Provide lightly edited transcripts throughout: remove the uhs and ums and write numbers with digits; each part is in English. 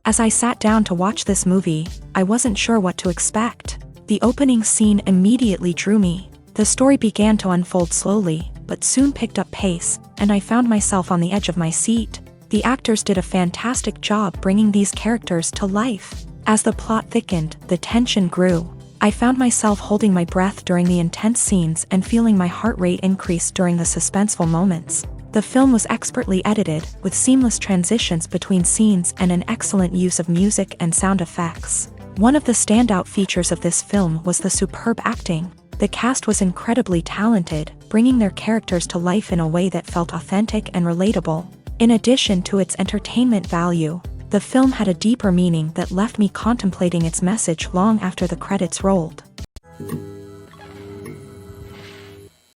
As I sat down to watch this movie, I wasn't sure what to expect. The opening scene immediately drew me. The story began to unfold slowly, but soon picked up pace, and I found myself on the edge of my seat. The actors did a fantastic job bringing these characters to life. As the plot thickened, the tension grew. I found myself holding my breath during the intense scenes and feeling my heart rate increase during the suspenseful moments. The film was expertly edited, with seamless transitions between scenes and an excellent use of music and sound effects. One of the standout features of this film was the superb acting. The cast was incredibly talented, bringing their characters to life in a way that felt authentic and relatable. In addition to its entertainment value, the film had a deeper meaning that left me contemplating its message long after the credits rolled.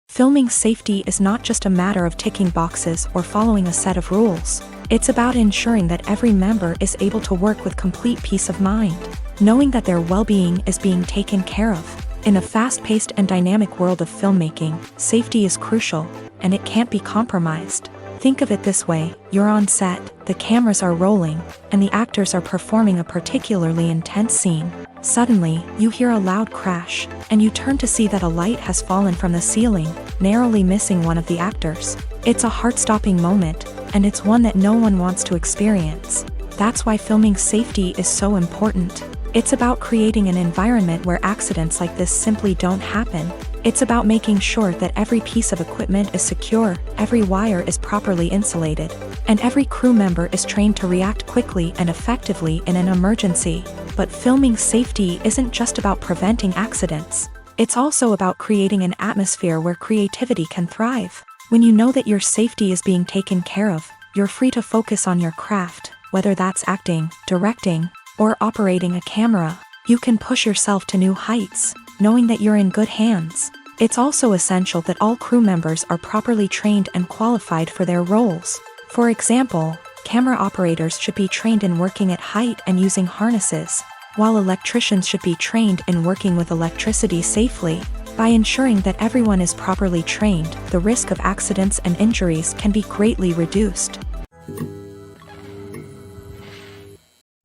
Filming safety is not just a matter of ticking boxes or following a set of rules. It's about ensuring that every member is able to work with complete peace of mind, knowing that their well-being is being taken care of. In a fast-paced and dynamic world of filmmaking, safety is crucial, and it can't be compromised. Think of it this way: you're on set, the cameras are rolling, and the actors are performing a particularly intense scene. Suddenly, you hear a loud crash, and you turn to see that a light has fallen from the ceiling, narrowly missing one of the actors. It's a heart-stopping moment, and it's one that no one wants to experience. That's why filming safety is so important. It's about creating an environment where accidents like this simply don't happen. It's about making sure that every piece of equipment is secure, every wire is properly insulated, and every crew member is trained to react quickly and effectively in an emergency. But filming safety isn't just about preventing accidents. It's also about creating an atmosphere where creativity can thrive. When you know that your safety is being taken care of, you're free to focus on your craft, whether that's acting, directing, or operating a camera. You can push yourself to new heights, knowing that you're in good hands. It's also essential that all crew members are properly trained and qualified for their roles. For example, camera operators should be trained in working at height and using harnesses, while electricians should be trained in working with electricity safely. By ensuring that everyone is properly trained, the risk of accidents and injuries can be greatly reduced.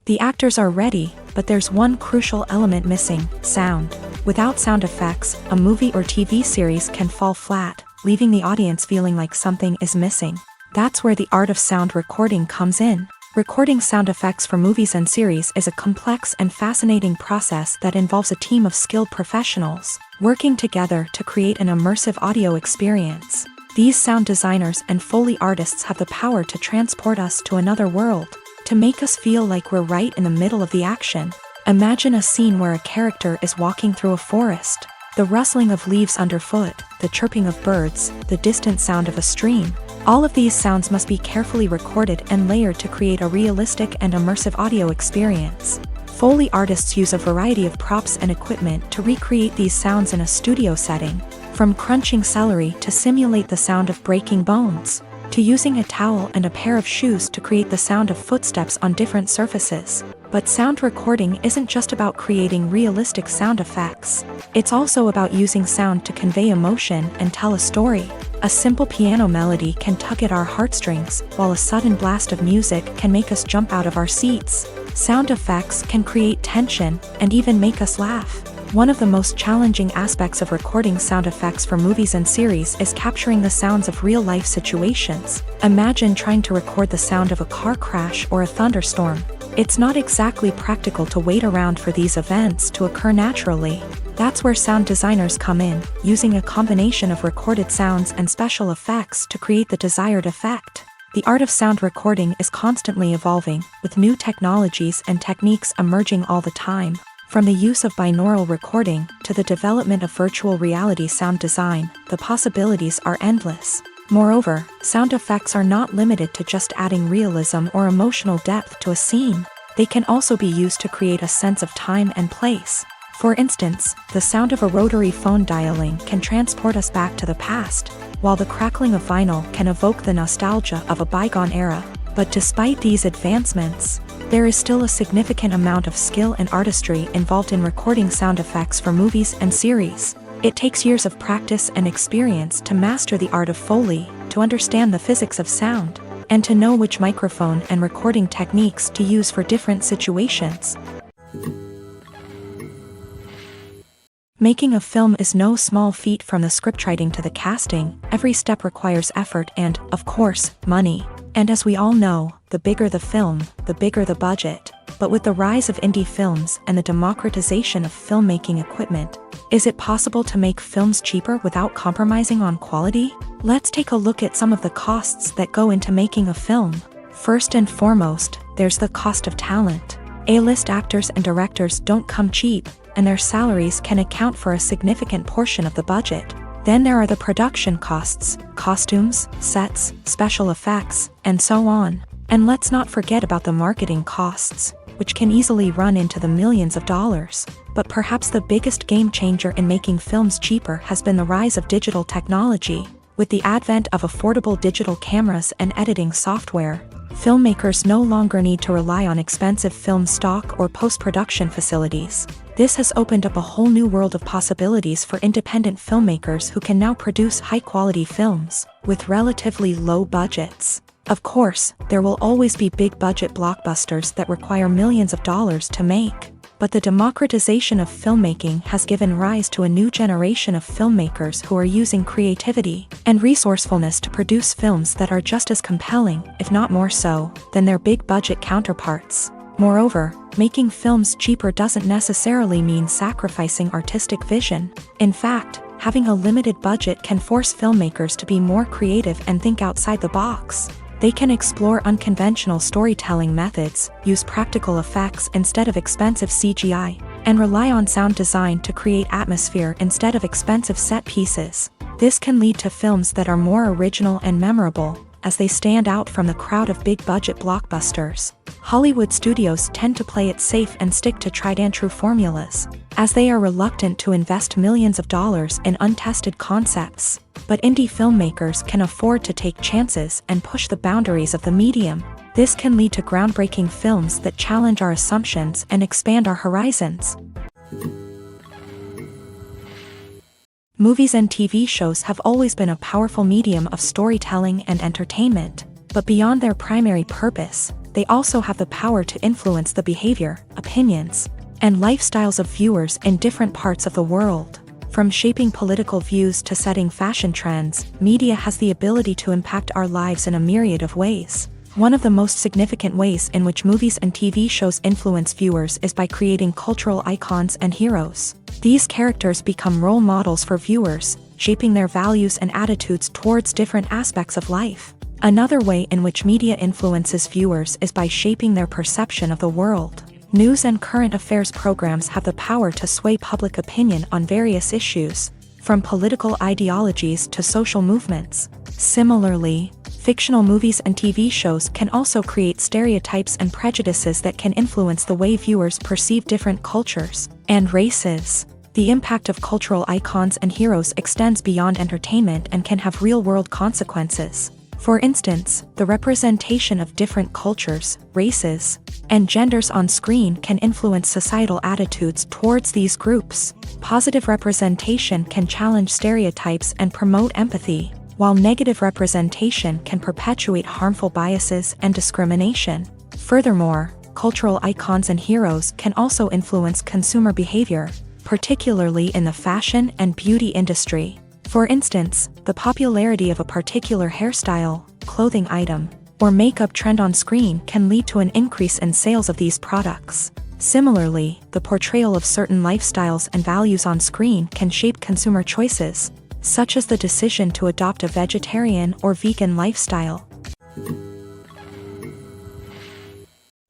The actors are ready, but there's one crucial element missing: sound. Without sound effects, a movie or TV series can fall flat, leaving the audience feeling like something is missing. That's where the art of sound recording comes in. Recording sound effects for movies and series is a complex and fascinating process that involves a team of skilled professionals working together to create an immersive audio experience. These sound designers and Foley artists have the power to transport us to another world, to make us feel like we're right in the middle of the action. Imagine a scene where a character is walking through a forest. The rustling of leaves underfoot, the chirping of birds, the distant sound of a stream. All of these sounds must be carefully recorded and layered to create a realistic and immersive audio experience. Foley artists use a variety of props and equipment to recreate these sounds in a studio setting, from crunching celery to simulate the sound of breaking bones, to using a towel and a pair of shoes to create the sound of footsteps on different surfaces. But sound recording isn't just about creating realistic sound effects. It's also about using sound to convey emotion and tell a story. A simple piano melody can tug at our heartstrings, while a sudden blast of music can make us jump out of our seats. Sound effects can create tension and even make us laugh. One of the most challenging aspects of recording sound effects for movies and series is capturing the sounds of real-life situations. Imagine trying to record the sound of a car crash or a thunderstorm. It's not exactly practical to wait around for these events to occur naturally. That's where sound designers come in, using a combination of recorded sounds and special effects to create the desired effect. The art of sound recording is constantly evolving, with new technologies and techniques emerging all the time. From the use of binaural recording to the development of virtual reality sound design, the possibilities are endless. Moreover, sound effects are not limited to just adding realism or emotional depth to a scene. They can also be used to create a sense of time and place. For instance, the sound of a rotary phone dialing can transport us back to the past, while the crackling of vinyl can evoke the nostalgia of a bygone era. But despite these advancements, there is still a significant amount of skill and artistry involved in recording sound effects for movies and series. It takes years of practice and experience to master the art of Foley, to understand the physics of sound, and to know which microphone and recording techniques to use for different situations. Making a film is no small feat. From the scriptwriting to the casting, every step requires effort and, of course, money. And as we all know, the bigger the film, the bigger the budget. But with the rise of indie films and the democratization of filmmaking equipment, is it possible to make films cheaper without compromising on quality? Let's take a look at some of the costs that go into making a film. First and foremost, there's the cost of talent. A-list actors and directors don't come cheap, and their salaries can account for a significant portion of the budget. Then there are the production costs, costumes, sets, special effects, and so on. And let's not forget about the marketing costs, which can easily run into the millions of dollars. But perhaps the biggest game changer in making films cheaper has been the rise of digital technology. With the advent of affordable digital cameras and editing software, filmmakers no longer need to rely on expensive film stock or post-production facilities. This has opened up a whole new world of possibilities for independent filmmakers who can now produce high-quality films with relatively low budgets. Of course, there will always be big-budget blockbusters that require millions of dollars to make. But the democratization of filmmaking has given rise to a new generation of filmmakers who are using creativity and resourcefulness to produce films that are just as compelling, if not more so, than their big-budget counterparts. Moreover, making films cheaper doesn't necessarily mean sacrificing artistic vision. In fact, having a limited budget can force filmmakers to be more creative and think outside the box. They can explore unconventional storytelling methods, use practical effects instead of expensive CGI, and rely on sound design to create atmosphere instead of expensive set pieces. This can lead to films that are more original and memorable, as they stand out from the crowd of big-budget blockbusters. Hollywood studios tend to play it safe and stick to tried-and-true formulas, as they are reluctant to invest millions of dollars in untested concepts. But indie filmmakers can afford to take chances and push the boundaries of the medium. This can lead to groundbreaking films that challenge our assumptions and expand our horizons. Movies and TV shows have always been a powerful medium of storytelling and entertainment, but beyond their primary purpose, they also have the power to influence the behavior, opinions, and lifestyles of viewers in different parts of the world. From shaping political views to setting fashion trends, media has the ability to impact our lives in a myriad of ways. One of the most significant ways in which movies and TV shows influence viewers is by creating cultural icons and heroes. These characters become role models for viewers, shaping their values and attitudes towards different aspects of life. Another way in which media influences viewers is by shaping their perception of the world. News and current affairs programs have the power to sway public opinion on various issues, from political ideologies to social movements. Similarly, fictional movies and TV shows can also create stereotypes and prejudices that can influence the way viewers perceive different cultures and races. The impact of cultural icons and heroes extends beyond entertainment and can have real-world consequences. For instance, the representation of different cultures, races, and genders on screen can influence societal attitudes towards these groups. Positive representation can challenge stereotypes and promote empathy, while negative representation can perpetuate harmful biases and discrimination. Furthermore, cultural icons and heroes can also influence consumer behavior, particularly in the fashion and beauty industry. For instance, the popularity of a particular hairstyle, clothing item, or makeup trend on screen can lead to an increase in sales of these products. Similarly, the portrayal of certain lifestyles and values on screen can shape consumer choices, such as the decision to adopt a vegetarian or vegan lifestyle.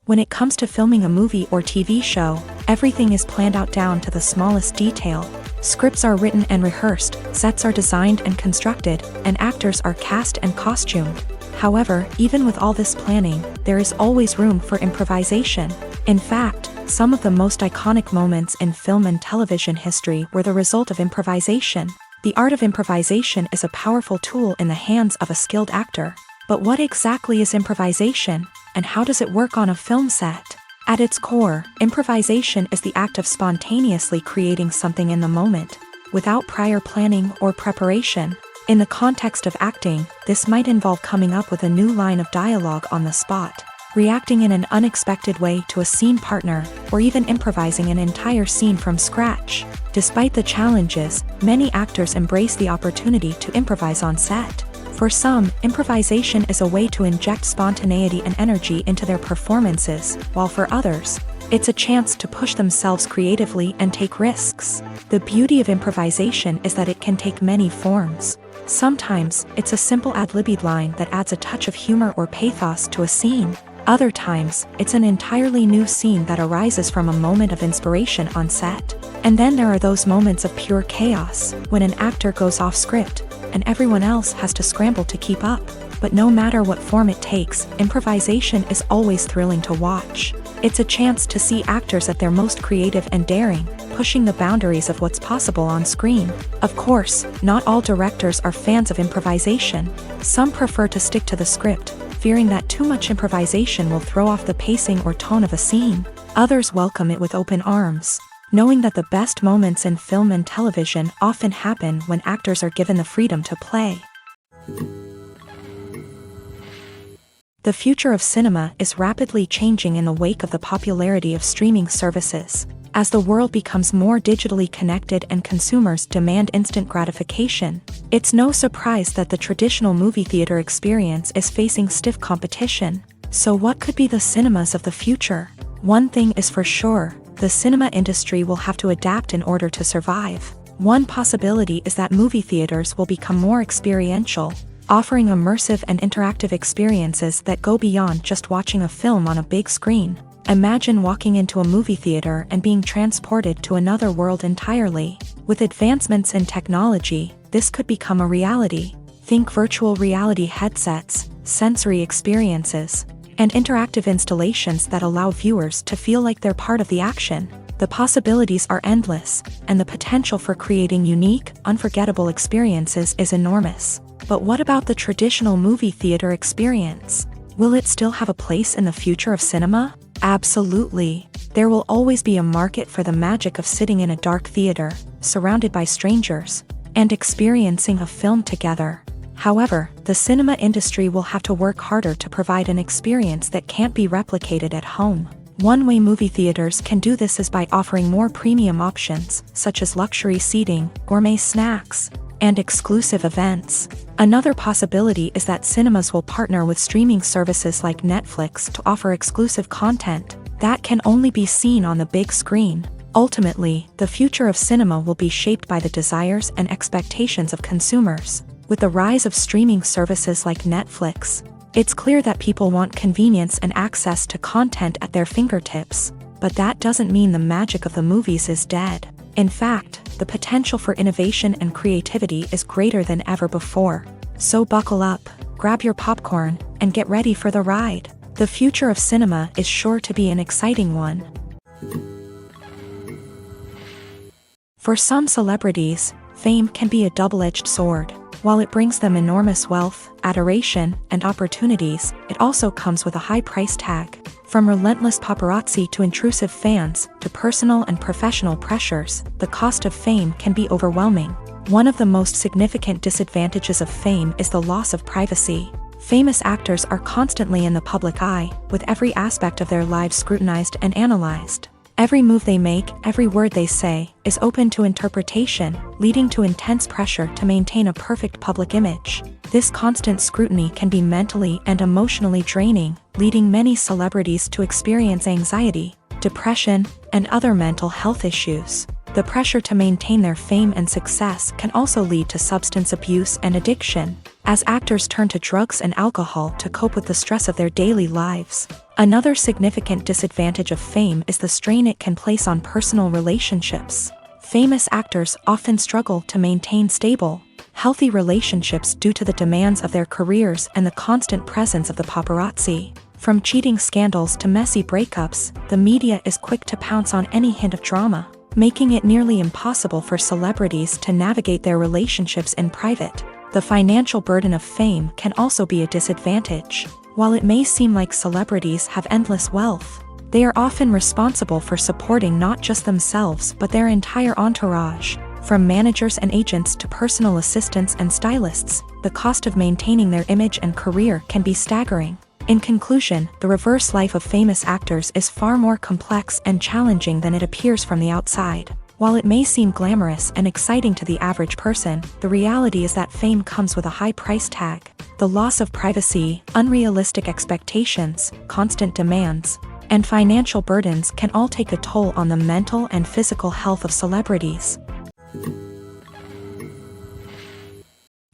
When it comes to filming a movie or TV show, everything is planned out down to the smallest detail. Scripts are written and rehearsed, sets are designed and constructed, and actors are cast and costumed. However, even with all this planning, there is always room for improvisation. In fact, some of the most iconic moments in film and television history were the result of improvisation. The art of improvisation is a powerful tool in the hands of a skilled actor. But what exactly is improvisation, and how does it work on a film set? At its core, improvisation is the act of spontaneously creating something in the moment, without prior planning or preparation. In the context of acting, this might involve coming up with a new line of dialogue on the spot, reacting in an unexpected way to a scene partner, or even improvising an entire scene from scratch. Despite the challenges, many actors embrace the opportunity to improvise on set. For some, improvisation is a way to inject spontaneity and energy into their performances, while for others, it's a chance to push themselves creatively and take risks. The beauty of improvisation is that it can take many forms. Sometimes, it's a simple ad-libbed line that adds a touch of humor or pathos to a scene. Other times, it's an entirely new scene that arises from a moment of inspiration on set. And then there are those moments of pure chaos, when an actor goes off script, and everyone else has to scramble to keep up. But no matter what form it takes, improvisation is always thrilling to watch. It's a chance to see actors at their most creative and daring, pushing the boundaries of what's possible on screen. Of course, not all directors are fans of improvisation. Some prefer to stick to the script, fearing that too much improvisation will throw off the pacing or tone of a scene. Others welcome it with open arms, knowing that the best moments in film and television often happen when actors are given the freedom to play. The future of cinema is rapidly changing in the wake of the popularity of streaming services. As the world becomes more digitally connected and consumers demand instant gratification, it's no surprise that the traditional movie theater experience is facing stiff competition. So what could be the cinemas of the future? One thing is for sure, the cinema industry will have to adapt in order to survive. One possibility is that movie theaters will become more experiential, offering immersive and interactive experiences that go beyond just watching a film on a big screen. Imagine walking into a movie theater and being transported to another world entirely. With advancements in technology, this could become a reality. Think virtual reality headsets, sensory experiences, and interactive installations that allow viewers to feel like they're part of the action. The possibilities are endless, and the potential for creating unique, unforgettable experiences is enormous. But what about the traditional movie theater experience? Will it still have a place in the future of cinema? Absolutely. There will always be a market for the magic of sitting in a dark theater, surrounded by strangers, and experiencing a film together. However, the cinema industry will have to work harder to provide an experience that can't be replicated at home. One way movie theaters can do this is by offering more premium options, such as luxury seating, gourmet snacks, and exclusive events. Another possibility is that cinemas will partner with streaming services like Netflix to offer exclusive content that can only be seen on the big screen. Ultimately, the future of cinema will be shaped by the desires and expectations of consumers. With the rise of streaming services like Netflix, it's clear that people want convenience and access to content at their fingertips. But that doesn't mean the magic of the movies is dead. In fact, the potential for innovation and creativity is greater than ever before. So buckle up, grab your popcorn, and get ready for the ride. The future of cinema is sure to be an exciting one. For some celebrities, fame can be a double-edged sword. While it brings them enormous wealth, adoration, and opportunities, it also comes with a high price tag. From relentless paparazzi to intrusive fans, to personal and professional pressures, the cost of fame can be overwhelming. One of the most significant disadvantages of fame is the loss of privacy. Famous actors are constantly in the public eye, with every aspect of their lives scrutinized and analyzed. Every move they make, every word they say, is open to interpretation, leading to intense pressure to maintain a perfect public image. This constant scrutiny can be mentally and emotionally draining, leading many celebrities to experience anxiety, depression, and other mental health issues. The pressure to maintain their fame and success can also lead to substance abuse and addiction, as actors turn to drugs and alcohol to cope with the stress of their daily lives. Another significant disadvantage of fame is the strain it can place on personal relationships. Famous actors often struggle to maintain stable, healthy relationships due to the demands of their careers and the constant presence of the paparazzi. From cheating scandals to messy breakups, the media is quick to pounce on any hint of drama, making it nearly impossible for celebrities to navigate their relationships in private. The financial burden of fame can also be a disadvantage. While it may seem like celebrities have endless wealth, they are often responsible for supporting not just themselves but their entire entourage. From managers and agents to personal assistants and stylists, the cost of maintaining their image and career can be staggering. In conclusion, the reverse life of famous actors is far more complex and challenging than it appears from the outside. While it may seem glamorous and exciting to the average person, the reality is that fame comes with a high price tag. The loss of privacy, unrealistic expectations, constant demands, and financial burdens can all take a toll on the mental and physical health of celebrities.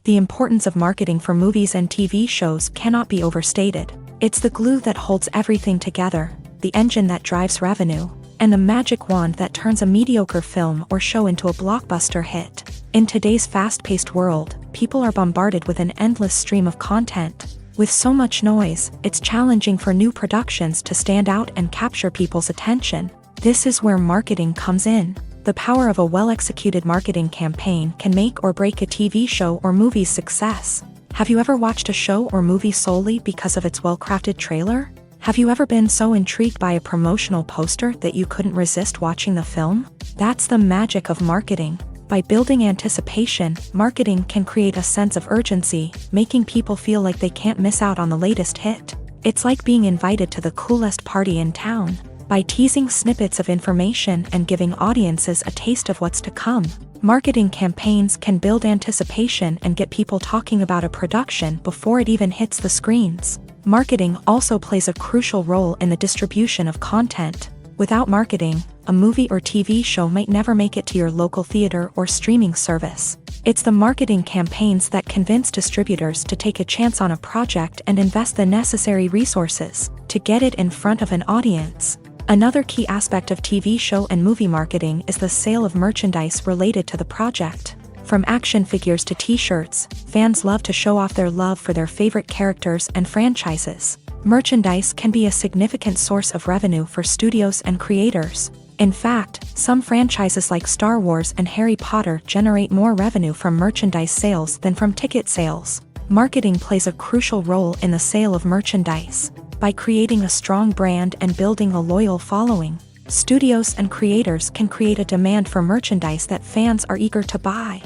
The importance of marketing for movies and TV shows cannot be overstated. It's the glue that holds everything together, the engine that drives revenue, and the magic wand that turns a mediocre film or show into a blockbuster hit. In today's fast-paced world, people are bombarded with an endless stream of content. With so much noise, it's challenging for new productions to stand out and capture people's attention. This is where marketing comes in. The power of a well-executed marketing campaign can make or break a TV show or movie's success. Have you ever watched a show or movie solely because of its well-crafted trailer? Have you ever been so intrigued by a promotional poster that you couldn't resist watching the film? That's the magic of marketing. By building anticipation, marketing can create a sense of urgency, making people feel like they can't miss out on the latest hit. It's like being invited to the coolest party in town. By teasing snippets of information and giving audiences a taste of what's to come, marketing campaigns can build anticipation and get people talking about a production before it even hits the screens. Marketing also plays a crucial role in the distribution of content. Without marketing, a movie or TV show might never make it to your local theater or streaming service. It's the marketing campaigns that convince distributors to take a chance on a project and invest the necessary resources to get it in front of an audience. Another key aspect of TV show and movie marketing is the sale of merchandise related to the project. From action figures to t-shirts, fans love to show off their love for their favorite characters and franchises. Merchandise can be a significant source of revenue for studios and creators. In fact, some franchises like Star Wars and Harry Potter generate more revenue from merchandise sales than from ticket sales. Marketing plays a crucial role in the sale of merchandise. By creating a strong brand and building a loyal following, studios and creators can create a demand for merchandise that fans are eager to buy.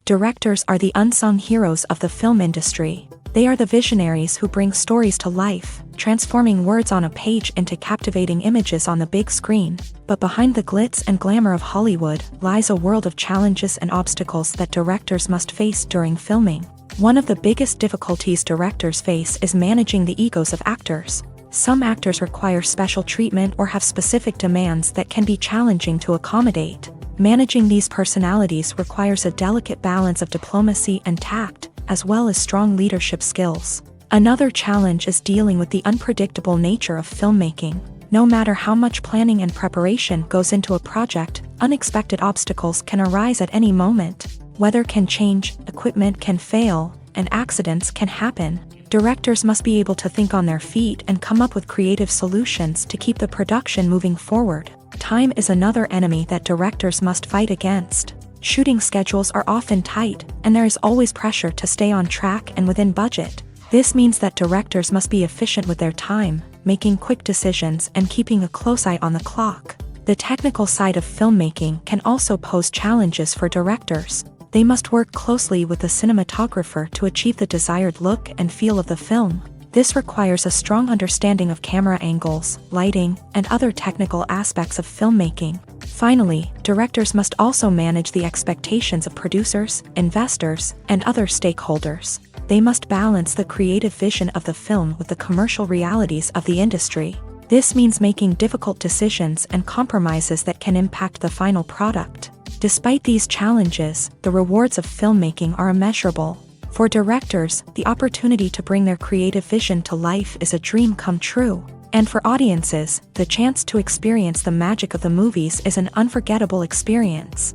Directors are the unsung heroes of the film industry. They are the visionaries who bring stories to life, transforming words on a page into captivating images on the big screen. But behind the glitz and glamour of Hollywood lies a world of challenges and obstacles that directors must face during filming. One of the biggest difficulties directors face is managing the egos of actors. Some actors require special treatment or have specific demands that can be challenging to accommodate. Managing these personalities requires a delicate balance of diplomacy and tact, as well as strong leadership skills. Another challenge is dealing with the unpredictable nature of filmmaking. No matter how much planning and preparation goes into a project, unexpected obstacles can arise at any moment. Weather can change, equipment can fail, and accidents can happen. Directors must be able to think on their feet and come up with creative solutions to keep the production moving forward. Time is another enemy that directors must fight against. Shooting schedules are often tight, and there is always pressure to stay on track and within budget. This means that directors must be efficient with their time, making quick decisions and keeping a close eye on the clock. The technical side of filmmaking can also pose challenges for directors. They must work closely with the cinematographer to achieve the desired look and feel of the film. This requires a strong understanding of camera angles, lighting, and other technical aspects of filmmaking. Finally, directors must also manage the expectations of producers, investors, and other stakeholders. They must balance the creative vision of the film with the commercial realities of the industry. This means making difficult decisions and compromises that can impact the final product. Despite these challenges, the rewards of filmmaking are immeasurable. For directors, the opportunity to bring their creative vision to life is a dream come true. And for audiences, the chance to experience the magic of the movies is an unforgettable experience.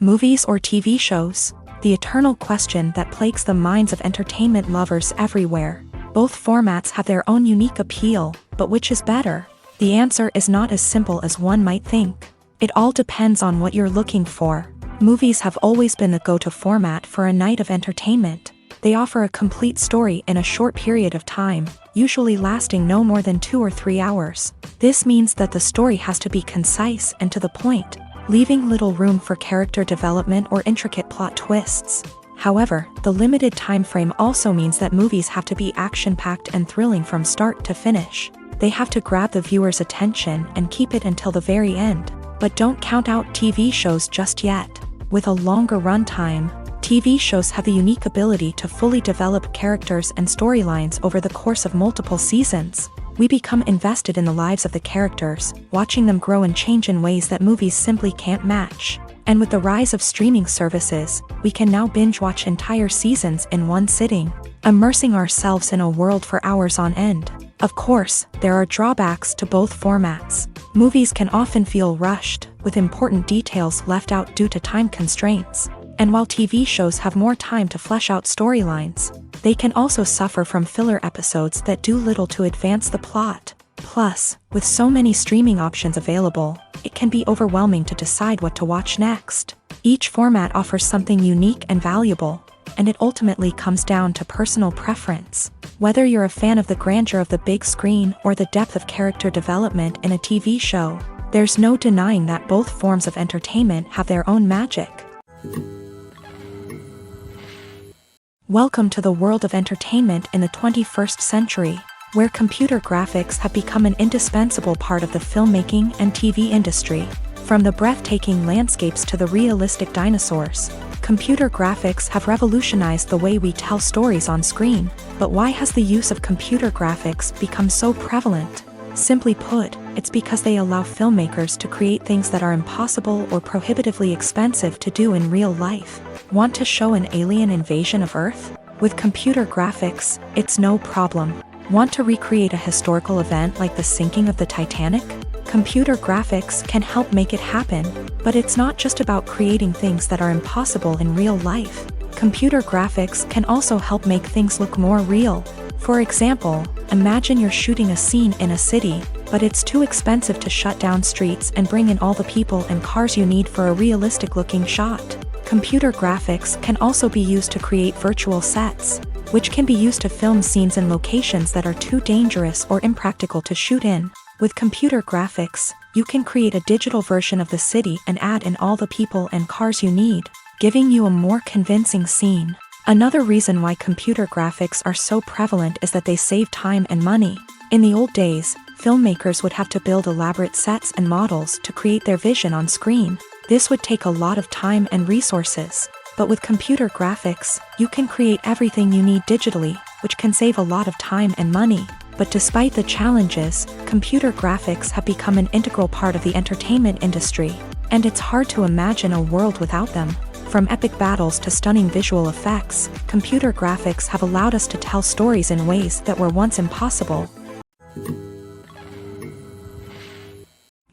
Movies or TV shows? The eternal question that plagues the minds of entertainment lovers everywhere. Both formats have their own unique appeal, but which is better? The answer is not as simple as one might think. It all depends on what you're looking for. Movies have always been the go-to format for a night of entertainment. They offer a complete story in a short period of time, usually lasting no more than 2 or 3 hours. This means that the story has to be concise and to the point, leaving little room for character development or intricate plot twists. However, the limited time frame also means that movies have to be action-packed and thrilling from start to finish. They have to grab the viewer's attention and keep it until the very end. But don't count out TV shows just yet. With a longer runtime, TV shows have the unique ability to fully develop characters and storylines over the course of multiple seasons. We become invested in the lives of the characters, watching them grow and change in ways that movies simply can't match. And with the rise of streaming services, we can now binge-watch entire seasons in one sitting, immersing ourselves in a world for hours on end. Of course, there are drawbacks to both formats. Movies can often feel rushed, with important details left out due to time constraints. And while TV shows have more time to flesh out storylines, they can also suffer from filler episodes that do little to advance the plot. Plus, with so many streaming options available, it can be overwhelming to decide what to watch next. Each format offers something unique and valuable, and it ultimately comes down to personal preference. Whether you're a fan of the grandeur of the big screen or the depth of character development in a TV show, there's no denying that both forms of entertainment have their own magic. Welcome to the world of entertainment in the 21st century, where computer graphics have become an indispensable part of the filmmaking and TV industry. From the breathtaking landscapes to the realistic dinosaurs, computer graphics have revolutionized the way we tell stories on screen. But why has the use of computer graphics become so prevalent? Simply put, it's because they allow filmmakers to create things that are impossible or prohibitively expensive to do in real life. Want to show an alien invasion of Earth? With computer graphics, it's no problem. Want to recreate a historical event like the sinking of the Titanic? Computer graphics can help make it happen, but it's not just about creating things that are impossible in real life. Computer graphics can also help make things look more real. For example, imagine you're shooting a scene in a city, but it's too expensive to shut down streets and bring in all the people and cars you need for a realistic-looking shot. Computer graphics can also be used to create virtual sets, which can be used to film scenes in locations that are too dangerous or impractical to shoot in. With computer graphics, you can create a digital version of the city and add in all the people and cars you need, giving you a more convincing scene. Another reason why computer graphics are so prevalent is that they save time and money. In the old days, filmmakers would have to build elaborate sets and models to create their vision on screen. This would take a lot of time and resources. But with computer graphics, you can create everything you need digitally, which can save a lot of time and money. But despite the challenges, computer graphics have become an integral part of the entertainment industry, and it's hard to imagine a world without them. From epic battles to stunning visual effects, computer graphics have allowed us to tell stories in ways that were once impossible.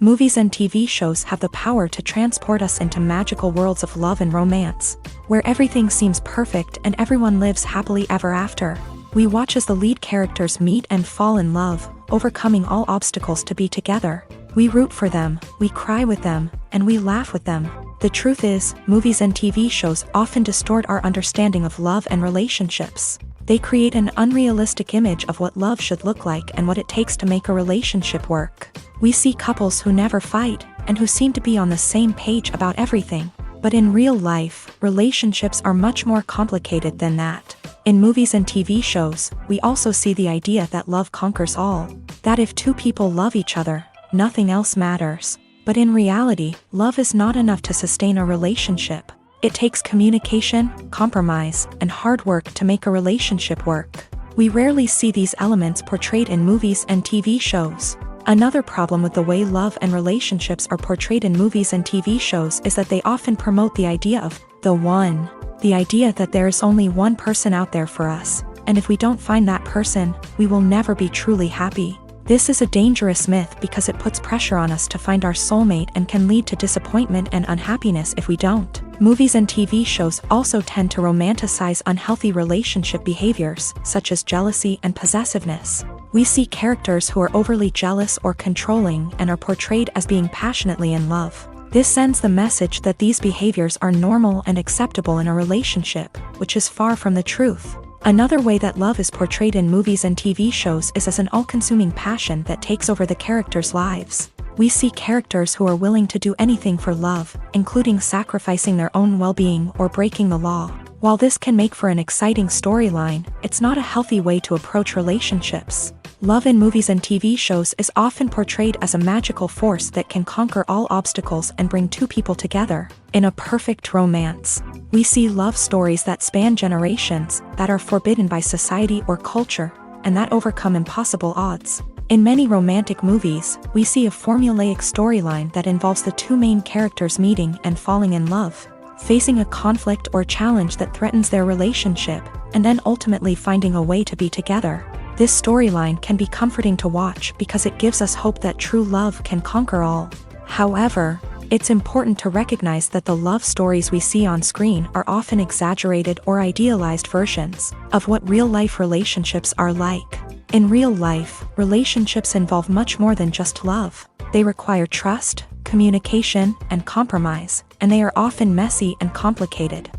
Movies and TV shows have the power to transport us into magical worlds of love and romance, where everything seems perfect and everyone lives happily ever after. We watch as the lead characters meet and fall in love, overcoming all obstacles to be together. We root for them, we cry with them, and we laugh with them. The truth is, movies and TV shows often distort our understanding of love and relationships. They create an unrealistic image of what love should look like and what it takes to make a relationship work. We see couples who never fight, and who seem to be on the same page about everything. But in real life, relationships are much more complicated than that. In movies and TV shows, we also see the idea that love conquers all. That if two people love each other, nothing else matters. But in reality, love is not enough to sustain a relationship. It takes communication, compromise, and hard work to make a relationship work. We rarely see these elements portrayed in movies and TV shows. Another problem with the way love and relationships are portrayed in movies and TV shows is that they often promote the idea of the one. The idea that there is only one person out there for us, and if we don't find that person, we will never be truly happy. This is a dangerous myth because it puts pressure on us to find our soulmate and can lead to disappointment and unhappiness if we don't. Movies and TV shows also tend to romanticize unhealthy relationship behaviors, such as jealousy and possessiveness. We see characters who are overly jealous or controlling and are portrayed as being passionately in love. This sends the message that these behaviors are normal and acceptable in a relationship, which is far from the truth. Another way that love is portrayed in movies and TV shows is as an all-consuming passion that takes over the characters' lives. We see characters who are willing to do anything for love, including sacrificing their own well-being or breaking the law. While this can make for an exciting storyline, it's not a healthy way to approach relationships. Love in movies and TV shows is often portrayed as a magical force that can conquer all obstacles and bring two people together. In a perfect romance, we see love stories that span generations, that are forbidden by society or culture, and that overcome impossible odds. In many romantic movies, we see a formulaic storyline that involves the two main characters meeting and falling in love, facing a conflict or challenge that threatens their relationship, and then ultimately finding a way to be together. This storyline can be comforting to watch because it gives us hope that true love can conquer all. However, it's important to recognize that the love stories we see on screen are often exaggerated or idealized versions of what real-life relationships are like. In real life, relationships involve much more than just love. They require trust, communication, and compromise, and they are often messy and complicated.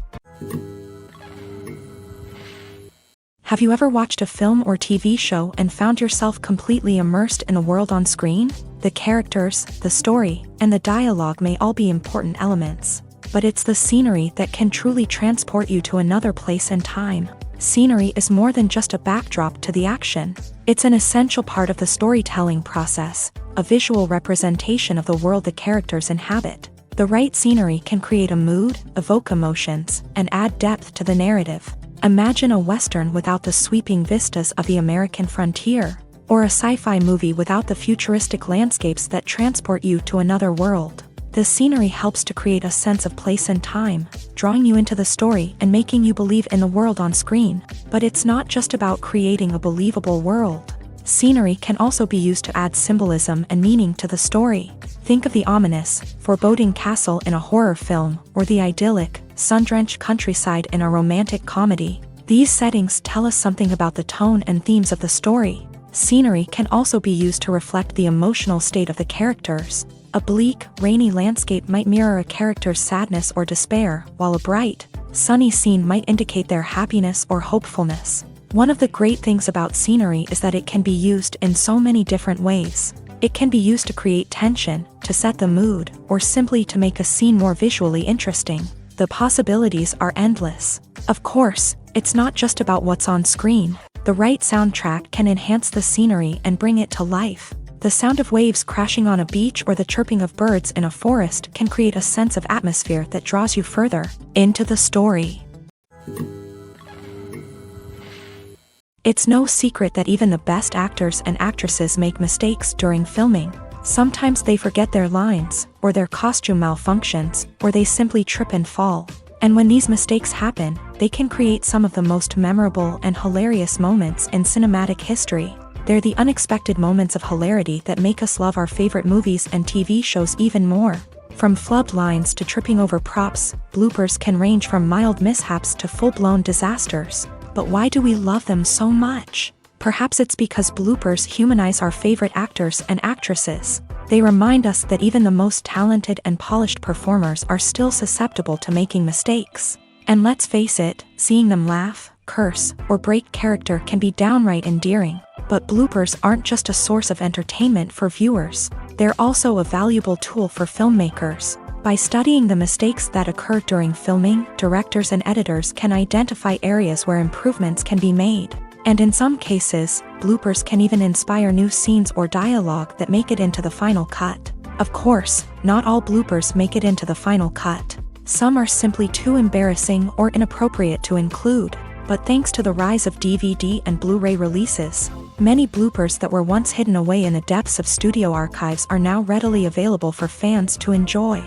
Have you ever watched a film or TV show and found yourself completely immersed in the world on screen? The characters, the story, and the dialogue may all be important elements, but it's the scenery that can truly transport you to another place and time. Scenery is more than just a backdrop to the action. It's an essential part of the storytelling process, a visual representation of the world the characters inhabit. The right scenery can create a mood, evoke emotions, and add depth to the narrative. Imagine a Western without the sweeping vistas of the American frontier, or a sci-fi movie without the futuristic landscapes that transport you to another world. The scenery helps to create a sense of place and time, drawing you into the story and making you believe in the world on screen. But it's not just about creating a believable world. Scenery can also be used to add symbolism and meaning to the story. Think of the ominous, foreboding castle in a horror film, or the idyllic, sun-drenched countryside in a romantic comedy. These settings tell us something about the tone and themes of the story. Scenery can also be used to reflect the emotional state of the characters. A bleak, rainy landscape might mirror a character's sadness or despair, while a bright, sunny scene might indicate their happiness or hopefulness. One of the great things about scenery is that it can be used in so many different ways. It can be used to create tension, to set the mood, or simply to make a scene more visually interesting. The possibilities are endless. Of course, it's not just about what's on screen. The right soundtrack can enhance the scenery and bring it to life. The sound of waves crashing on a beach or the chirping of birds in a forest can create a sense of atmosphere that draws you further into the story. It's no secret that even the best actors and actresses make mistakes during filming. Sometimes they forget their lines, or their costume malfunctions, or they simply trip and fall. And when these mistakes happen, they can create some of the most memorable and hilarious moments in cinematic history. They're the unexpected moments of hilarity that make us love our favorite movies and TV shows even more. From flubbed lines to tripping over props, bloopers can range from mild mishaps to full-blown disasters. But why do we love them so much? Perhaps it's because bloopers humanize our favorite actors and actresses. They remind us that even the most talented and polished performers are still susceptible to making mistakes. And let's face it, seeing them laugh, curse, or break character can be downright endearing. But bloopers aren't just a source of entertainment for viewers. They're also a valuable tool for filmmakers. By studying the mistakes that occur during filming, directors and editors can identify areas where improvements can be made. And in some cases, bloopers can even inspire new scenes or dialogue that make it into the final cut. Of course, not all bloopers make it into the final cut. Some are simply too embarrassing or inappropriate to include. But thanks to the rise of DVD and Blu-ray releases, many bloopers that were once hidden away in the depths of studio archives are now readily available for fans to enjoy.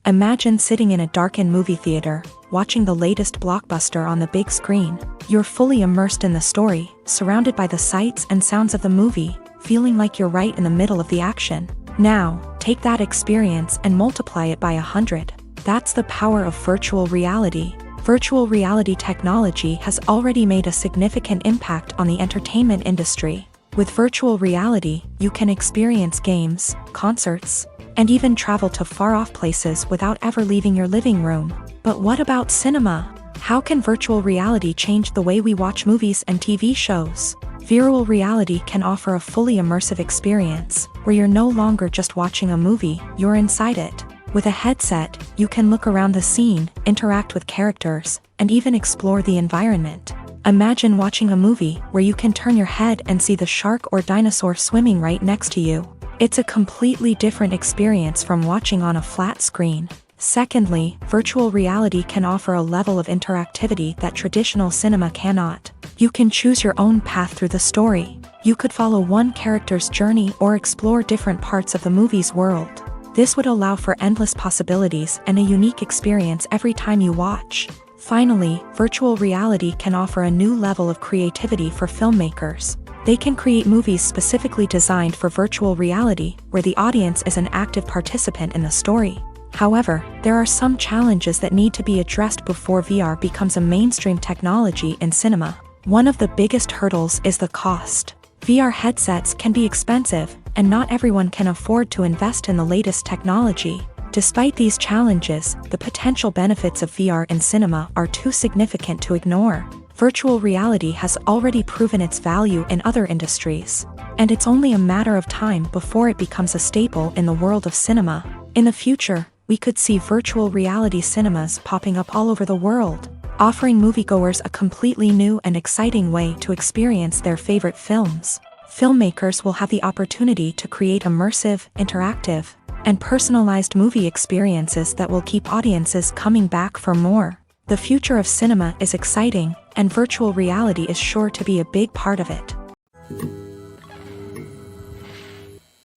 Imagine sitting in a darkened movie theater, watching the latest blockbuster on the big screen. You're fully immersed in the story, surrounded by the sights and sounds of the movie, feeling like you're right in the middle of the action. Now, take that experience and multiply it by 100. That's the power of virtual reality. Virtual reality technology has already made a significant impact on the entertainment industry. With virtual reality, you can experience games, concerts, and even travel to far-off places without ever leaving your living room. But what about cinema? How can virtual reality change the way we watch movies and TV shows? Virtual reality can offer a fully immersive experience, where you're no longer just watching a movie, you're inside it. With a headset, you can look around the scene, interact with characters, and even explore the environment. Imagine watching a movie where you can turn your head and see the shark or dinosaur swimming right next to you. It's a completely different experience from watching on a flat screen. Secondly, virtual reality can offer a level of interactivity that traditional cinema cannot. You can choose your own path through the story. You could follow one character's journey or explore different parts of the movie's world. This would allow for endless possibilities and a unique experience every time you watch. Finally, virtual reality can offer a new level of creativity for filmmakers. They can create movies specifically designed for virtual reality, where the audience is an active participant in the story. However, there are some challenges that need to be addressed before VR becomes a mainstream technology in cinema. One of the biggest hurdles is the cost. VR headsets can be expensive, and not everyone can afford to invest in the latest technology. Despite these challenges, the potential benefits of VR in cinema are too significant to ignore. Virtual reality has already proven its value in other industries, and it's only a matter of time before it becomes a staple in the world of cinema. In the future, we could see virtual reality cinemas popping up all over the world, offering moviegoers a completely new and exciting way to experience their favorite films. Filmmakers will have the opportunity to create immersive, interactive, and personalized movie experiences that will keep audiences coming back for more. The future of cinema is exciting, and virtual reality is sure to be a big part of it.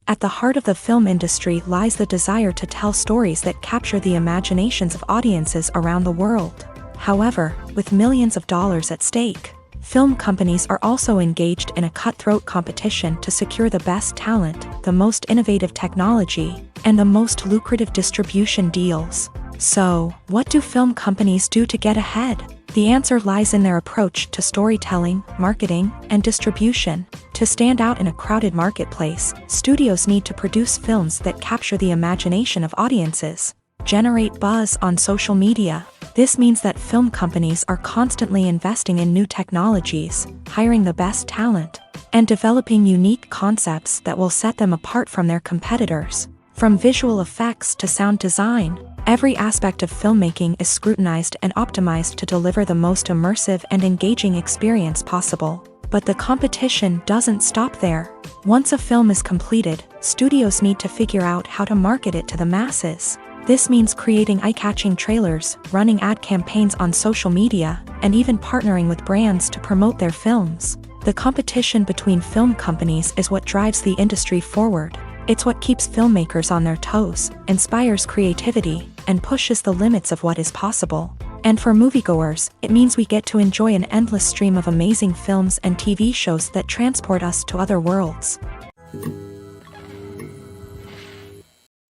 At the heart of the film industry lies the desire to tell stories that capture the imaginations of audiences around the world. However, with millions of dollars at stake, film companies are also engaged in a cutthroat competition to secure the best talent, the most innovative technology, and the most lucrative distribution deals. So, what do film companies do to get ahead? The answer lies in their approach to storytelling, marketing, and distribution. To stand out in a crowded marketplace, studios need to produce films that capture the imagination of audiences, generate buzz on social media. This means that film companies are constantly investing in new technologies, hiring the best talent, and developing unique concepts that will set them apart from their competitors. From visual effects to sound design, every aspect of filmmaking is scrutinized and optimized to deliver the most immersive and engaging experience possible. But the competition doesn't stop there. Once a film is completed, studios need to figure out how to market it to the masses. This means creating eye-catching trailers, running ad campaigns on social media, and even partnering with brands to promote their films. The competition between film companies is what drives the industry forward. It's what keeps filmmakers on their toes, inspires creativity, and pushes the limits of what is possible. And for moviegoers, it means we get to enjoy an endless stream of amazing films and TV shows that transport us to other worlds.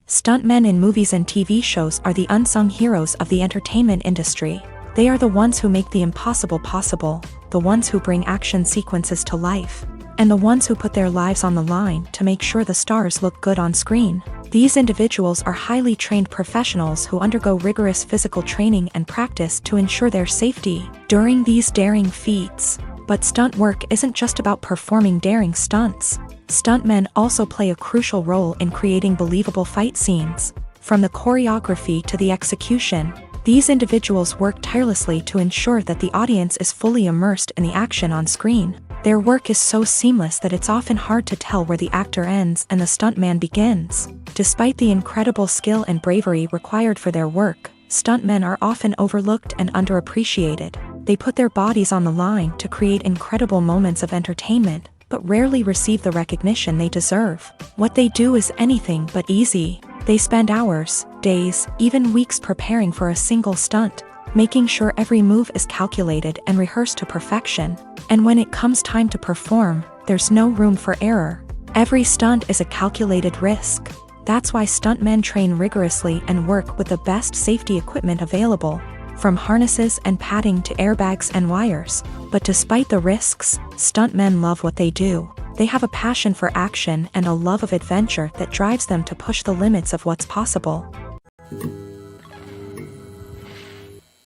Stuntmen in movies and TV shows are the unsung heroes of the entertainment industry. They are the ones who make the impossible possible, the ones who bring action sequences to life, and the ones who put their lives on the line to make sure the stars look good on screen. These individuals are highly trained professionals who undergo rigorous physical training and practice to ensure their safety during these daring feats. But stunt work isn't just about performing daring stunts. Stuntmen also play a crucial role in creating believable fight scenes. From the choreography to the execution, these individuals work tirelessly to ensure that the audience is fully immersed in the action on screen. Their work is so seamless that it's often hard to tell where the actor ends and the stuntman begins. Despite the incredible skill and bravery required for their work, stuntmen are often overlooked and underappreciated. They put their bodies on the line to create incredible moments of entertainment, but rarely receive the recognition they deserve. What they do is anything but easy. They spend hours, days, even weeks preparing for a single stunt, making sure every move is calculated and rehearsed to perfection. And when it comes time to perform, there's no room for error. Every stunt is a calculated risk. That's why stuntmen train rigorously and work with the best safety equipment available, from harnesses and padding to airbags and wires. But despite the risks, stuntmen love what they do. They have a passion for action and a love of adventure that drives them to push the limits of what's possible.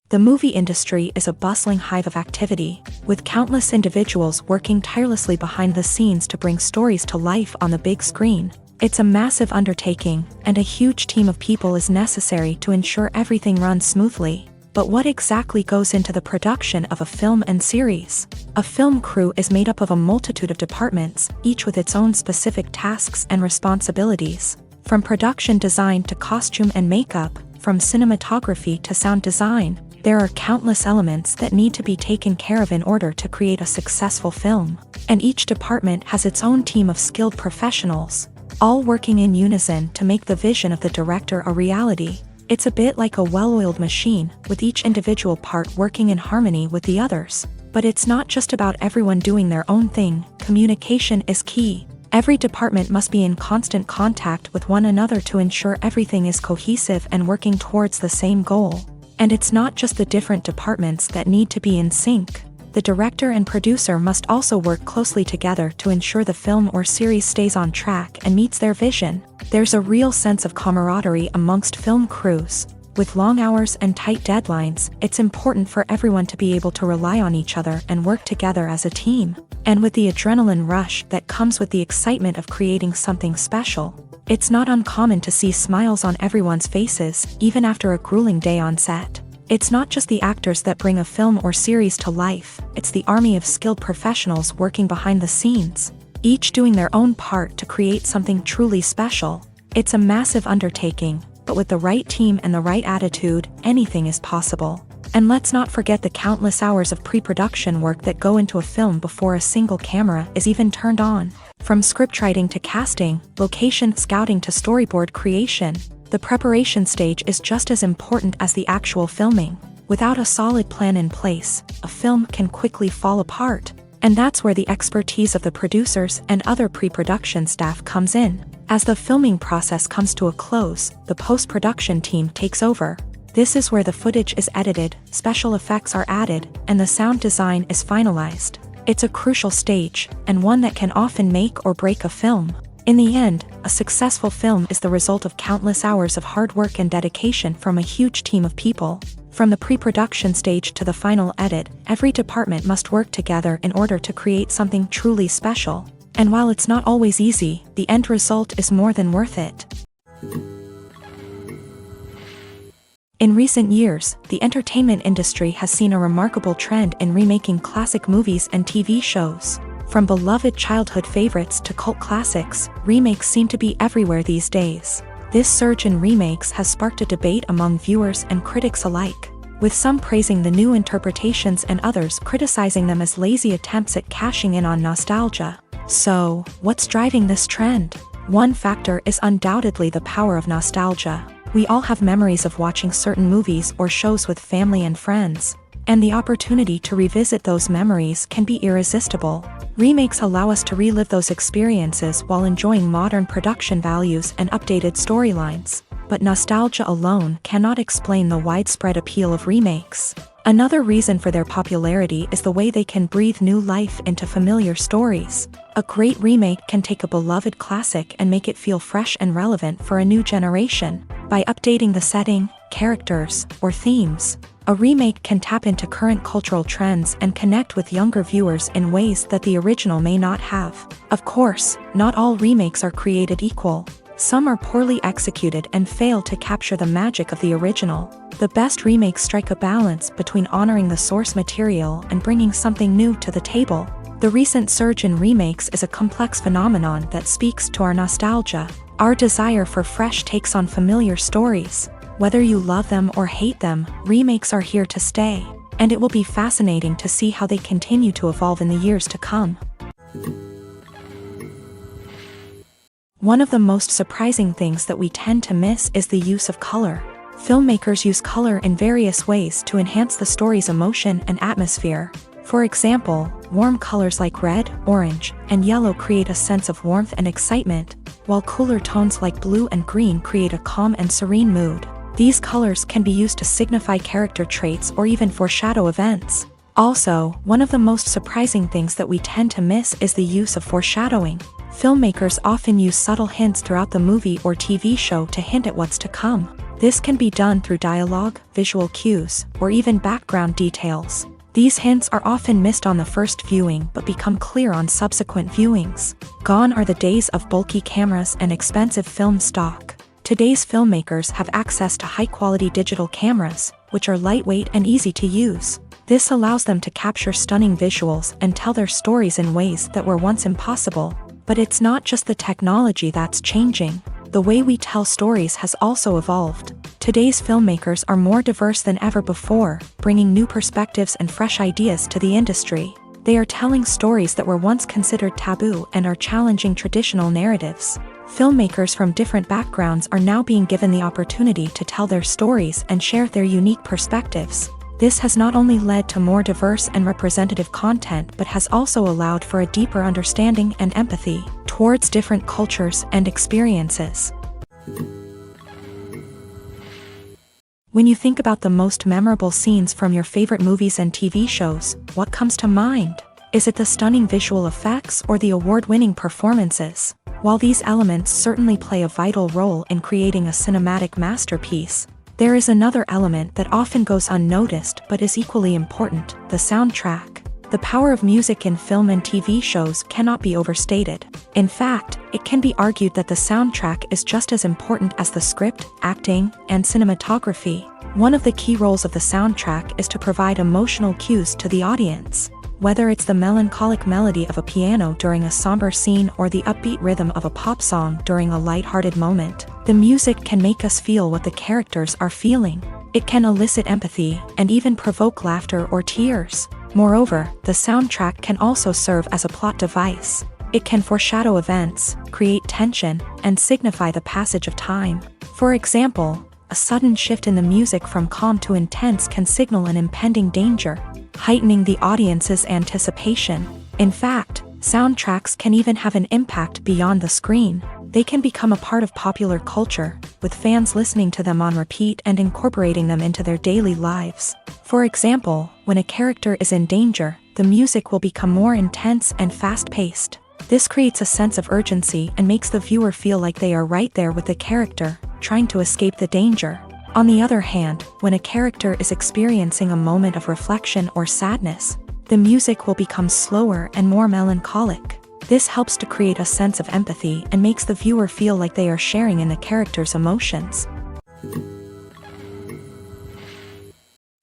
The movie industry is a bustling hive of activity, with countless individuals working tirelessly behind the scenes to bring stories to life on the big screen. It's a massive undertaking, and a huge team of people is necessary to ensure everything runs smoothly. But what exactly goes into the production of a film and series? A film crew is made up of a multitude of departments, each with its own specific tasks and responsibilities. From production design to costume and makeup, from cinematography to sound design, there are countless elements that need to be taken care of in order to create a successful film. And each department has its own team of skilled professionals, all working in unison to make the vision of the director a reality. It's a bit like a well-oiled machine, with each individual part working in harmony with the others. But it's not just about everyone doing their own thing. Communication is key. Every department must be in constant contact with one another to ensure everything is cohesive and working towards the same goal. And it's not just the different departments that need to be in sync. The director and producer must also work closely together to ensure the film or series stays on track and meets their vision. There's a real sense of camaraderie amongst film crews. With long hours and tight deadlines, it's important for everyone to be able to rely on each other and work together as a team. And with the adrenaline rush that comes with the excitement of creating something special, it's not uncommon to see smiles on everyone's faces, even after a grueling day on set. It's not just the actors that bring a film or series to life, it's the army of skilled professionals working behind the scenes, each doing their own part to create something truly special. It's a massive undertaking, but with the right team and the right attitude, anything is possible. And let's not forget the countless hours of pre-production work that go into a film before a single camera is even turned on. From scriptwriting to casting, location scouting to storyboard creation, the preparation stage is just as important as the actual filming. Without a solid plan in place, a film can quickly fall apart. And that's where the expertise of the producers and other pre-production staff comes in. As the filming process comes to a close, the post-production team takes over. This is where the footage is edited, special effects are added, and the sound design is finalized. It's a crucial stage, and one that can often make or break a film. In the end, a successful film is the result of countless hours of hard work and dedication from a huge team of people. From the pre-production stage to the final edit, every department must work together in order to create something truly special. And while it's not always easy, the end result is more than worth it. In recent years, the entertainment industry has seen a remarkable trend in remaking classic movies and TV shows. From beloved childhood favorites to cult classics, remakes seem to be everywhere these days. This surge in remakes has sparked a debate among viewers and critics alike, with some praising the new interpretations and others criticizing them as lazy attempts at cashing in on nostalgia. So, what's driving this trend? One factor is undoubtedly the power of nostalgia. We all have memories of watching certain movies or shows with family and friends, and the opportunity to revisit those memories can be irresistible. Remakes allow us to relive those experiences while enjoying modern production values and updated storylines. But nostalgia alone cannot explain the widespread appeal of remakes. Another reason for their popularity is the way they can breathe new life into familiar stories. A great remake can take a beloved classic and make it feel fresh and relevant for a new generation. By updating the setting, characters, or themes, a remake can tap into current cultural trends and connect with younger viewers in ways that the original may not have. Of course, not all remakes are created equal. Some are poorly executed and fail to capture the magic of the original. The best remakes strike a balance between honoring the source material and bringing something new to the table. The recent surge in remakes is a complex phenomenon that speaks to our nostalgia, our desire for fresh takes on familiar stories. Whether you love them or hate them, remakes are here to stay, and it will be fascinating to see how they continue to evolve in the years to come. One of the most surprising things that we tend to miss is the use of color. Filmmakers use color in various ways to enhance the story's emotion and atmosphere. For example, warm colors like red, orange, and yellow create a sense of warmth and excitement, while cooler tones like blue and green create a calm and serene mood. These colors can be used to signify character traits or even foreshadow events. Also, one of the most surprising things that we tend to miss is the use of foreshadowing. Filmmakers often use subtle hints throughout the movie or TV show to hint at what's to come. This can be done through dialogue, visual cues, or even background details. These hints are often missed on the first viewing but become clear on subsequent viewings. Gone are the days of bulky cameras and expensive film stock. Today's filmmakers have access to high-quality digital cameras, which are lightweight and easy to use. This allows them to capture stunning visuals and tell their stories in ways that were once impossible. But it's not just the technology that's changing. The way we tell stories has also evolved. Today's filmmakers are more diverse than ever before, bringing new perspectives and fresh ideas to the industry. They are telling stories that were once considered taboo and are challenging traditional narratives. Filmmakers from different backgrounds are now being given the opportunity to tell their stories and share their unique perspectives. This has not only led to more diverse and representative content but has also allowed for a deeper understanding and empathy towards different cultures and experiences. When you think about the most memorable scenes from your favorite movies and TV shows, what comes to mind? Is it the stunning visual effects or the award-winning performances? While these elements certainly play a vital role in creating a cinematic masterpiece, there is another element that often goes unnoticed but is equally important: the soundtrack. The power of music in film and TV shows cannot be overstated. In fact, it can be argued that the soundtrack is just as important as the script, acting, and cinematography. One of the key roles of the soundtrack is to provide emotional cues to the audience. Whether it's the melancholic melody of a piano during a somber scene or the upbeat rhythm of a pop song during a lighthearted moment, the music can make us feel what the characters are feeling. It can elicit empathy and even provoke laughter or tears. Moreover, the soundtrack can also serve as a plot device. It can foreshadow events, create tension, and signify the passage of time. For example, a sudden shift in the music from calm to intense can signal an impending danger, heightening the audience's anticipation. In fact, soundtracks can even have an impact beyond the screen. They can become a part of popular culture, with fans listening to them on repeat and incorporating them into their daily lives. For example, when a character is in danger, the music will become more intense and fast-paced. This creates a sense of urgency and makes the viewer feel like they are right there with the character, trying to escape the danger. On the other hand, when a character is experiencing a moment of reflection or sadness, the music will become slower and more melancholic. This helps to create a sense of empathy and makes the viewer feel like they are sharing in the character's emotions.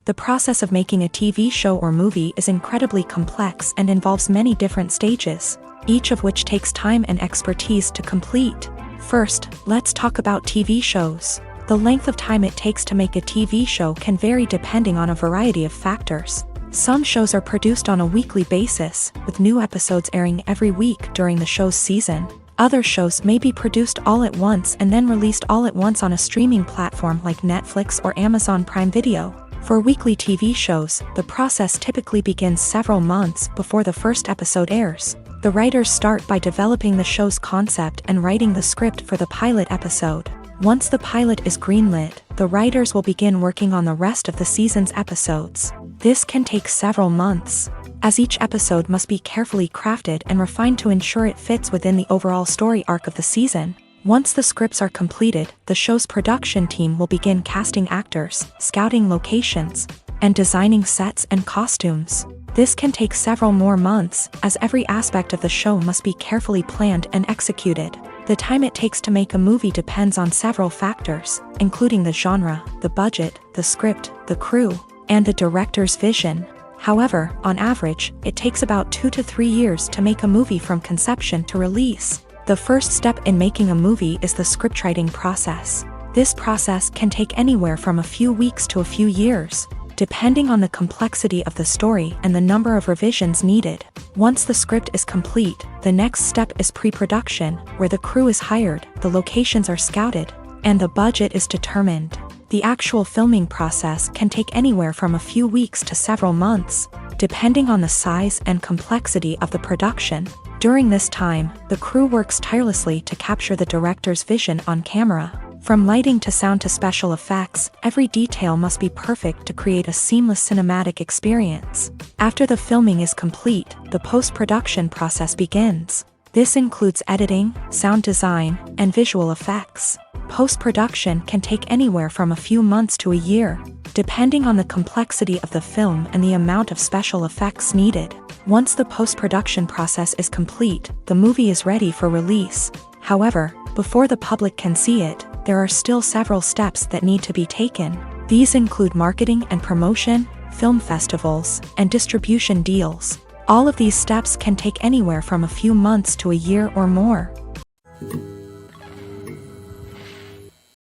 The process of making a TV show or movie is incredibly complex and involves many different stages, each of which takes time and expertise to complete. First, let's talk about TV shows. The length of time it takes to make a TV show can vary depending on a variety of factors. Some shows are produced on a weekly basis, with new episodes airing every week during the show's season. Other shows may be produced all at once and then released all at once on a streaming platform like Netflix or Amazon Prime Video. For weekly TV shows, the process typically begins several months before the first episode airs. The writers start by developing the show's concept and writing the script for the pilot episode. Once the pilot is greenlit, the writers will begin working on the rest of the season's episodes. This can take several months, as each episode must be carefully crafted and refined to ensure it fits within the overall story arc of the season. Once the scripts are completed, the show's production team will begin casting actors, scouting locations, and designing sets and costumes. This can take several more months, as every aspect of the show must be carefully planned and executed. The time it takes to make a movie depends on several factors, including the genre, the budget, the script, the crew, and the director's vision. However, on average, it takes about 2 to 3 years to make a movie from conception to release. The first step in making a movie is the scriptwriting process. This process can take anywhere from a few weeks to a few years, depending on the complexity of the story and the number of revisions needed. Once the script is complete, the next step is pre-production, where the crew is hired, the locations are scouted, and the budget is determined. The actual filming process can take anywhere from a few weeks to several months, depending on the size and complexity of the production. During this time, the crew works tirelessly to capture the director's vision on camera. From lighting to sound to special effects, every detail must be perfect to create a seamless cinematic experience. After the filming is complete, the post-production process begins. This includes editing, sound design, and visual effects. Post-production can take anywhere from a few months to a year, depending on the complexity of the film and the amount of special effects needed. Once the post-production process is complete, the movie is ready for release. However, before the public can see it, there are still several steps that need to be taken. These include marketing and promotion, film festivals, and distribution deals. All of these steps can take anywhere from a few months to a year or more.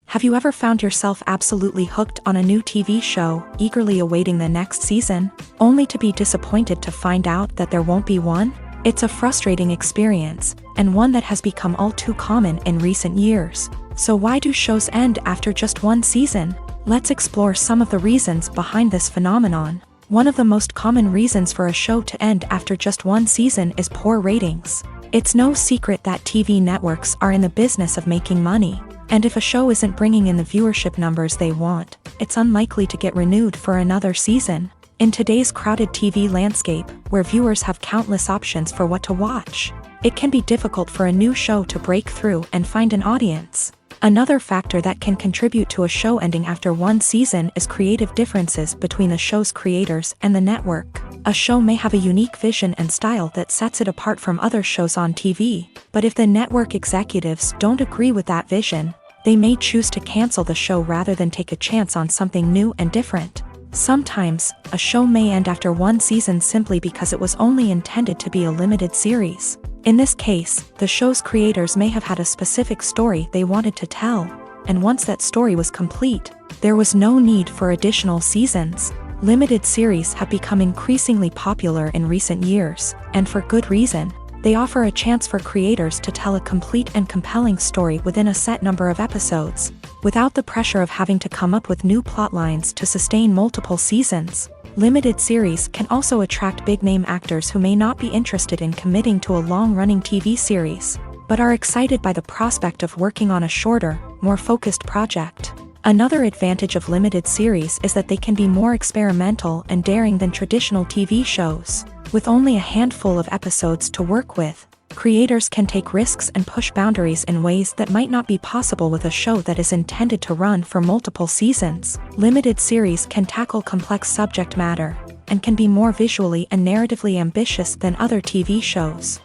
Have you ever found yourself absolutely hooked on a new TV show, eagerly awaiting the next season, only to be disappointed to find out that there won't be one? It's a frustrating experience, and one that has become all too common in recent years. So why do shows end after just one season? Let's explore some of the reasons behind this phenomenon. One of the most common reasons for a show to end after just one season is poor ratings. It's no secret that TV networks are in the business of making money. And if a show isn't bringing in the viewership numbers they want, it's unlikely to get renewed for another season. In today's crowded TV landscape, where viewers have countless options for what to watch, it can be difficult for a new show to break through and find an audience. Another factor that can contribute to a show ending after one season is creative differences between the show's creators and the network. A show may have a unique vision and style that sets it apart from other shows on TV, but if the network executives don't agree with that vision, they may choose to cancel the show rather than take a chance on something new and different. Sometimes, a show may end after one season simply because it was only intended to be a limited series. In this case, the show's creators may have had a specific story they wanted to tell, and once that story was complete, there was no need for additional seasons. Limited series have become increasingly popular in recent years, and for good reason. They offer a chance for creators to tell a complete and compelling story within a set number of episodes, without the pressure of having to come up with new plotlines to sustain multiple seasons. Limited series can also attract big-name actors who may not be interested in committing to a long-running TV series, but are excited by the prospect of working on a shorter, more focused project. Another advantage of limited series is that they can be more experimental and daring than traditional TV shows. With only a handful of episodes to work with, creators can take risks and push boundaries in ways that might not be possible with a show that is intended to run for multiple seasons. Limited series can tackle complex subject matter, and can be more visually and narratively ambitious than other TV shows.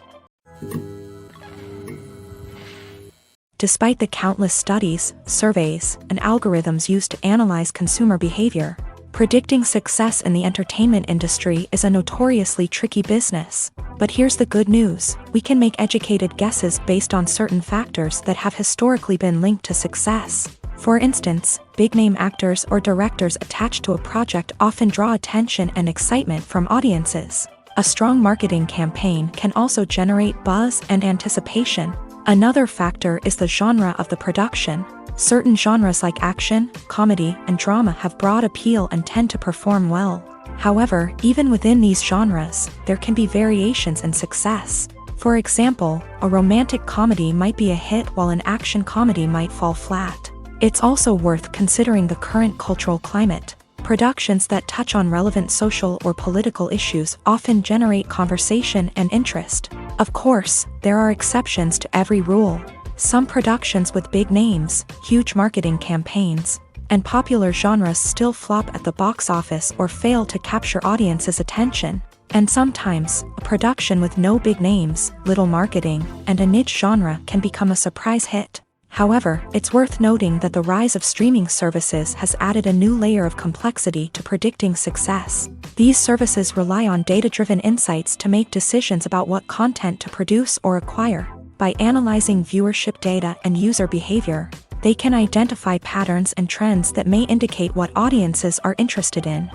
Despite the countless studies, surveys, and algorithms used to analyze consumer behavior, predicting success in the entertainment industry is a notoriously tricky business. But here's the good news: we can make educated guesses based on certain factors that have historically been linked to success. For instance, big-name actors or directors attached to a project often draw attention and excitement from audiences. A strong marketing campaign can also generate buzz and anticipation. Another factor is the genre of the production. Certain genres like action, comedy, and drama have broad appeal and tend to perform well. However, even within these genres, there can be variations in success. For example, a romantic comedy might be a hit while an action comedy might fall flat. It's also worth considering the current cultural climate. Productions that touch on relevant social or political issues often generate conversation and interest. Of course, there are exceptions to every rule. Some productions with big names, huge marketing campaigns, and popular genres still flop at the box office or fail to capture audiences' attention. And sometimes, a production with no big names, little marketing, and a niche genre can become a surprise hit. However, it's worth noting that the rise of streaming services has added a new layer of complexity to predicting success. These services rely on data-driven insights to make decisions about what content to produce or acquire. By analyzing viewership data and user behavior, they can identify patterns and trends that may indicate what audiences are interested in.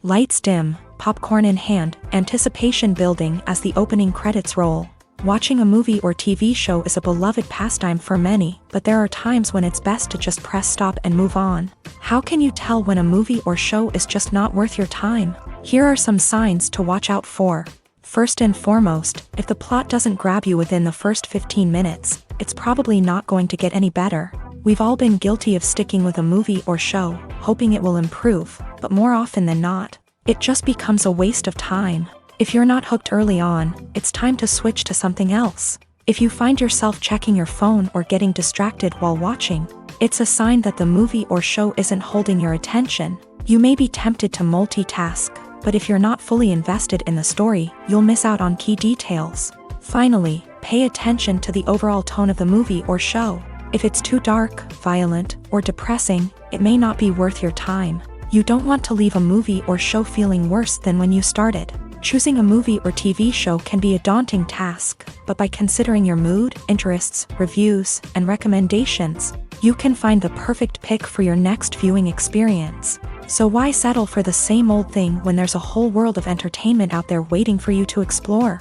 Lights dim, popcorn in hand, anticipation building as the opening credits roll. Watching a movie or TV show is a beloved pastime for many, but there are times when it's best to just press stop and move on. How can you tell when a movie or show is just not worth your time? Here are some signs to watch out for. First and foremost, if the plot doesn't grab you within the first 15 minutes, it's probably not going to get any better. We've all been guilty of sticking with a movie or show, hoping it will improve, but more often than not, it just becomes a waste of time. If you're not hooked early on, it's time to switch to something else. If you find yourself checking your phone or getting distracted while watching, it's a sign that the movie or show isn't holding your attention. You may be tempted to multitask, but if you're not fully invested in the story, you'll miss out on key details. Finally, pay attention to the overall tone of the movie or show. If it's too dark, violent, or depressing, it may not be worth your time. You don't want to leave a movie or show feeling worse than when you started. Choosing a movie or TV show can be a daunting task, but by considering your mood, interests, reviews, and recommendations, you can find the perfect pick for your next viewing experience. So why settle for the same old thing when there's a whole world of entertainment out there waiting for you to explore?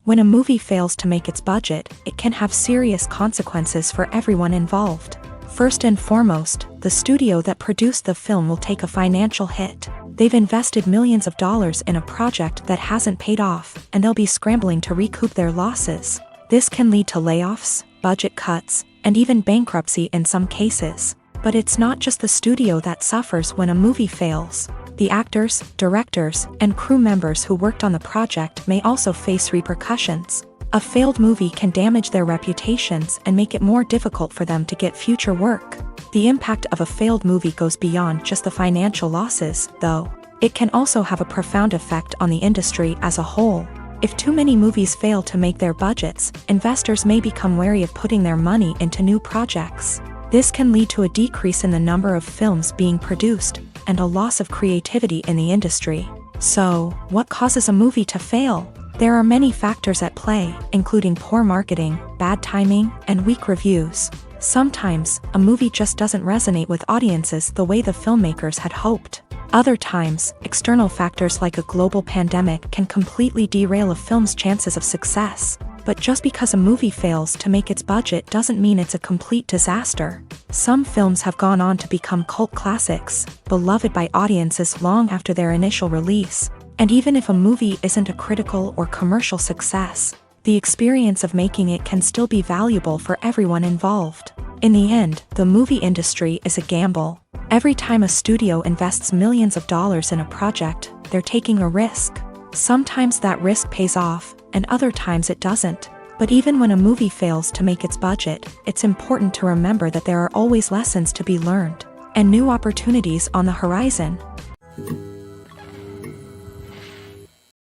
When a movie fails to make its budget, it can have serious consequences for everyone involved. First and foremost, the studio that produced the film will take a financial hit. They've invested millions of dollars in a project that hasn't paid off, and they'll be scrambling to recoup their losses. This can lead to layoffs, budget cuts, and even bankruptcy in some cases. But it's not just the studio that suffers when a movie fails. The actors, directors, and crew members who worked on the project may also face repercussions. A failed movie can damage their reputations and make it more difficult for them to get future work. The impact of a failed movie goes beyond just the financial losses, though. It can also have a profound effect on the industry as a whole. If too many movies fail to make their budgets, investors may become wary of putting their money into new projects. This can lead to a decrease in the number of films being produced, and a loss of creativity in the industry. So, what causes a movie to fail? There are many factors at play, including poor marketing, bad timing, and weak reviews. Sometimes, a movie just doesn't resonate with audiences the way the filmmakers had hoped. Other times, external factors like a global pandemic can completely derail a film's chances of success. But just because a movie fails to make its budget doesn't mean it's a complete disaster. Some films have gone on to become cult classics, beloved by audiences long after their initial release. And even if a movie isn't a critical or commercial success, the experience of making it can still be valuable for everyone involved. In the end, the movie industry is a gamble. Every time a studio invests millions of dollars in a project, they're taking a risk. Sometimes that risk pays off, and other times it doesn't. But even when a movie fails to make its budget, it's important to remember that there are always lessons to be learned, and new opportunities on the horizon.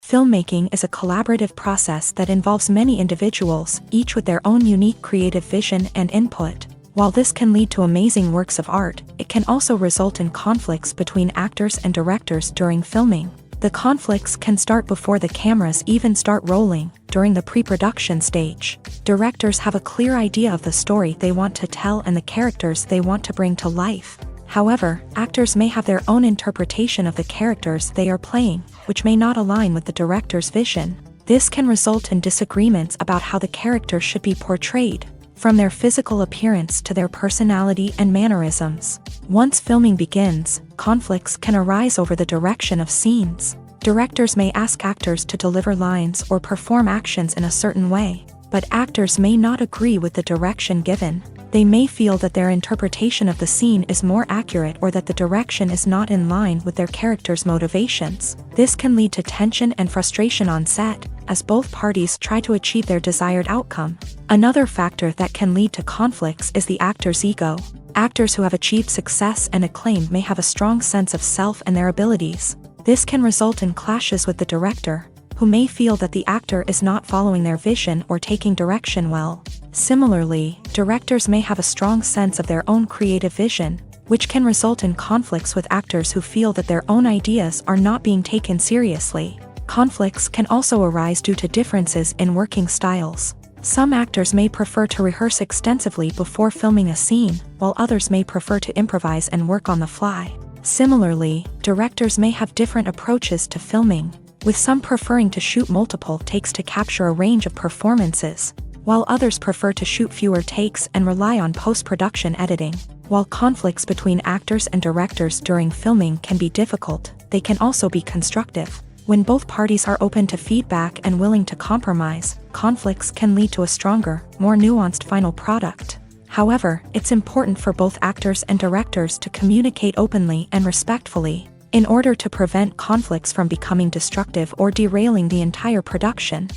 Filmmaking is a collaborative process that involves many individuals, each with their own unique creative vision and input. While this can lead to amazing works of art, it can also result in conflicts between actors and directors during filming. The conflicts can start before the cameras even start rolling, during the pre-production stage. Directors have a clear idea of the story they want to tell and the characters they want to bring to life. However, actors may have their own interpretation of the characters they are playing, which may not align with the director's vision. This can result in disagreements about how the characters should be portrayed, from their physical appearance to their personality and mannerisms. Once filming begins, conflicts can arise over the direction of scenes. Directors may ask actors to deliver lines or perform actions in a certain way, but actors may not agree with the direction given. They may feel that their interpretation of the scene is more accurate or that the direction is not in line with their character's motivations. This can lead to tension and frustration on set, as both parties try to achieve their desired outcome. Another factor that can lead to conflicts is the actor's ego. Actors who have achieved success and acclaim may have a strong sense of self and their abilities. This can result in clashes with the director, who may feel that the actor is not following their vision or taking direction well. Similarly, directors may have a strong sense of their own creative vision, which can result in conflicts with actors who feel that their own ideas are not being taken seriously. Conflicts can also arise due to differences in working styles. Some actors may prefer to rehearse extensively before filming a scene, while others may prefer to improvise and work on the fly. Similarly, directors may have different approaches to filming, with some preferring to shoot multiple takes to capture a range of performances, while others prefer to shoot fewer takes and rely on post-production editing. While conflicts between actors and directors during filming can be difficult, they can also be constructive. When both parties are open to feedback and willing to compromise, conflicts can lead to a stronger, more nuanced final product. However, it's important for both actors and directors to communicate openly and respectfully, in order to prevent conflicts from becoming destructive or derailing the entire production.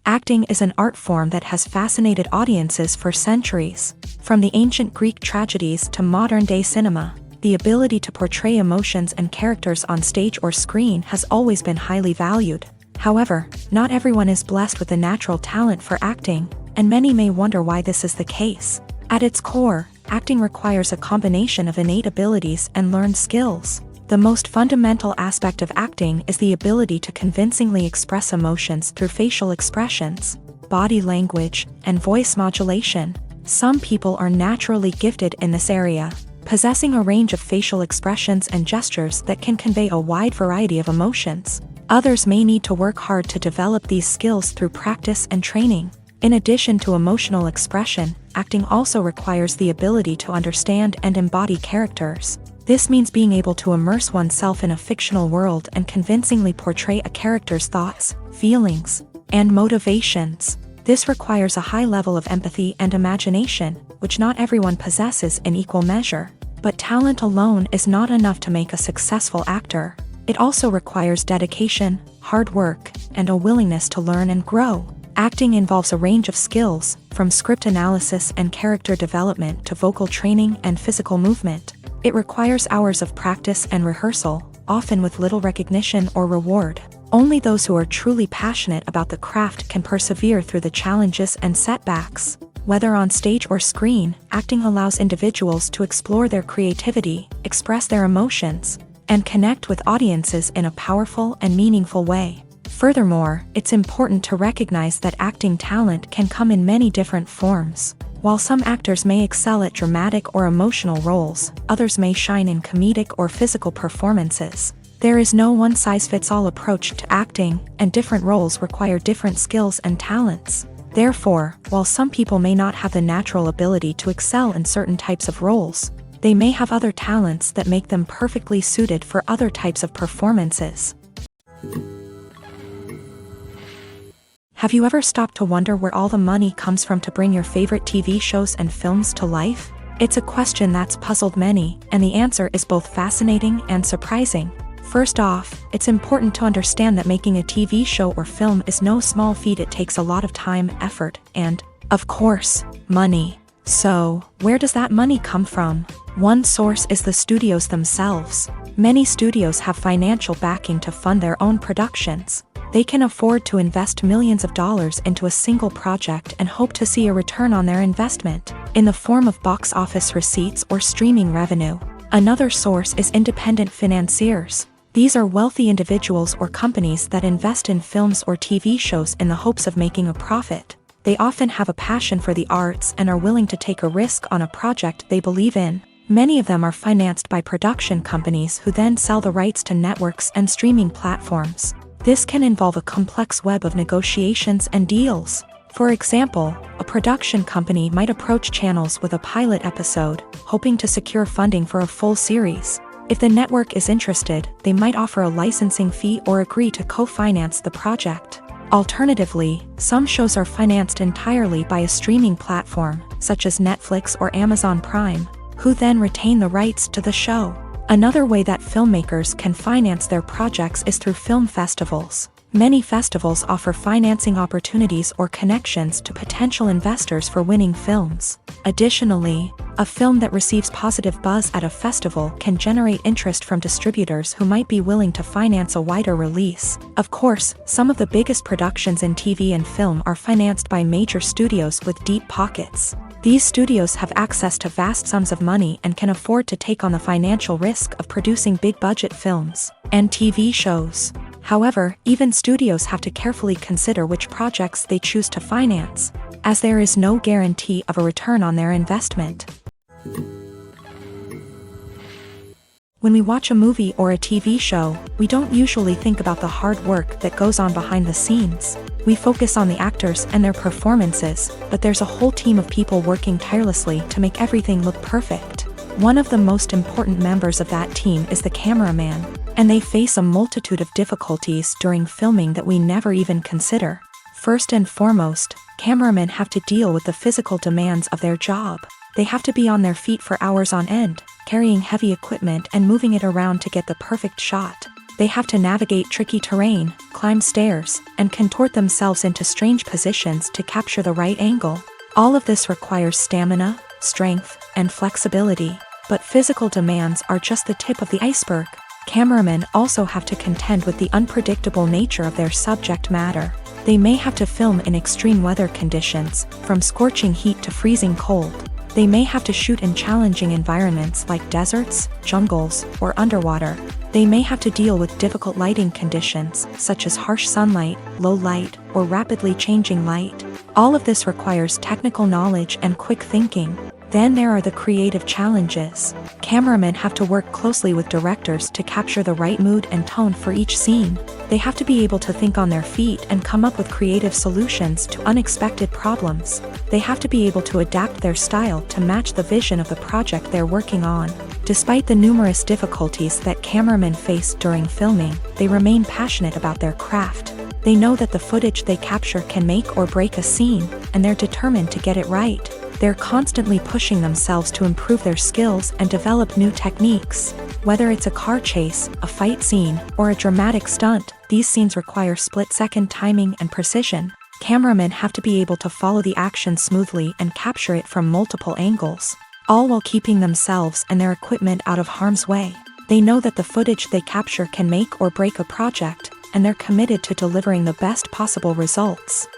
Acting is an art form that has fascinated audiences for centuries. From the ancient Greek tragedies to modern-day cinema, the ability to portray emotions and characters on stage or screen has always been highly valued. However, not everyone is blessed with a natural talent for acting, and many may wonder why this is the case. At its core, acting requires a combination of innate abilities and learned skills. The most fundamental aspect of acting is the ability to convincingly express emotions through facial expressions, body language, and voice modulation. Some people are naturally gifted in this area, possessing a range of facial expressions and gestures that can convey a wide variety of emotions. Others may need to work hard to develop these skills through practice and training. In addition to emotional expression, acting also requires the ability to understand and embody characters. This means being able to immerse oneself in a fictional world and convincingly portray a character's thoughts, feelings, and motivations. This requires a high level of empathy and imagination, which not everyone possesses in equal measure. But talent alone is not enough to make a successful actor. It also requires dedication, hard work, and a willingness to learn and grow. Acting involves a range of skills, from script analysis and character development to vocal training and physical movement. It requires hours of practice and rehearsal, often with little recognition or reward. Only those who are truly passionate about the craft can persevere through the challenges and setbacks. Whether on stage or screen, acting allows individuals to explore their creativity, express their emotions, and connect with audiences in a powerful and meaningful way. Furthermore, it's important to recognize that acting talent can come in many different forms. While some actors may excel at dramatic or emotional roles, others may shine in comedic or physical performances. There is no one-size-fits-all approach to acting, and different roles require different skills and talents. Therefore, while some people may not have the natural ability to excel in certain types of roles, they may have other talents that make them perfectly suited for other types of performances. Have you ever stopped to wonder where all the money comes from to bring your favorite TV shows and films to life? It's a question that's puzzled many, and the answer is both fascinating and surprising. First off, it's important to understand that making a TV show or film is no small feat. It takes a lot of time, effort, and, of course, money. So, where does that money come from? One source is the studios themselves. Many studios have financial backing to fund their own productions. They can afford to invest millions of dollars into a single project and hope to see a return on their investment, in the form of box office receipts or streaming revenue. Another source is independent financiers. These are wealthy individuals or companies that invest in films or TV shows in the hopes of making a profit. They often have a passion for the arts and are willing to take a risk on a project they believe in. Many of them are financed by production companies who then sell the rights to networks and streaming platforms. This can involve a complex web of negotiations and deals. For example, a production company might approach channels with a pilot episode, hoping to secure funding for a full series. If the network is interested, they might offer a licensing fee or agree to co-finance the project. Alternatively, some shows are financed entirely by a streaming platform, such as Netflix or Amazon Prime, who then retain the rights to the show. Another way that filmmakers can finance their projects is through film festivals. Many festivals offer financing opportunities or connections to potential investors for winning films. Additionally, a film that receives positive buzz at a festival can generate interest from distributors who might be willing to finance a wider release. Of course, some of the biggest productions in TV and film are financed by major studios with deep pockets. These studios have access to vast sums of money and can afford to take on the financial risk of producing big-budget films and TV shows. However, even studios have to carefully consider which projects they choose to finance, as there is no guarantee of a return on their investment. When we watch a movie or a TV show, we don't usually think about the hard work that goes on behind the scenes. We focus on the actors and their performances, but there's a whole team of people working tirelessly to make everything look perfect. One of the most important members of that team is the cameraman, and they face a multitude of difficulties during filming that we never even consider. First and foremost, cameramen have to deal with the physical demands of their job. They have to be on their feet for hours on end, carrying heavy equipment and moving it around to get the perfect shot. They have to navigate tricky terrain, climb stairs, and contort themselves into strange positions to capture the right angle. All of this requires stamina, strength, and flexibility. But physical demands are just the tip of the iceberg. Cameramen also have to contend with the unpredictable nature of their subject matter. They may have to film in extreme weather conditions, from scorching heat to freezing cold. They may have to shoot in challenging environments like deserts, jungles, or underwater. They may have to deal with difficult lighting conditions, such as harsh sunlight, low light, or rapidly changing light. All of this requires technical knowledge and quick thinking. Then there are the creative challenges. Cameramen have to work closely with directors to capture the right mood and tone for each scene. They have to be able to think on their feet and come up with creative solutions to unexpected problems. They have to be able to adapt their style to match the vision of the project they're working on. Despite the numerous difficulties that cameramen face during filming, they remain passionate about their craft. They know that the footage they capture can make or break a scene, and they're determined to get it right. They're constantly pushing themselves to improve their skills and develop new techniques. Whether it's a car chase, a fight scene, or a dramatic stunt, these scenes require split-second timing and precision. Cameramen have to be able to follow the action smoothly and capture it from multiple angles, all while keeping themselves and their equipment out of harm's way. They know that the footage they capture can make or break a project, and they're committed to delivering the best possible results.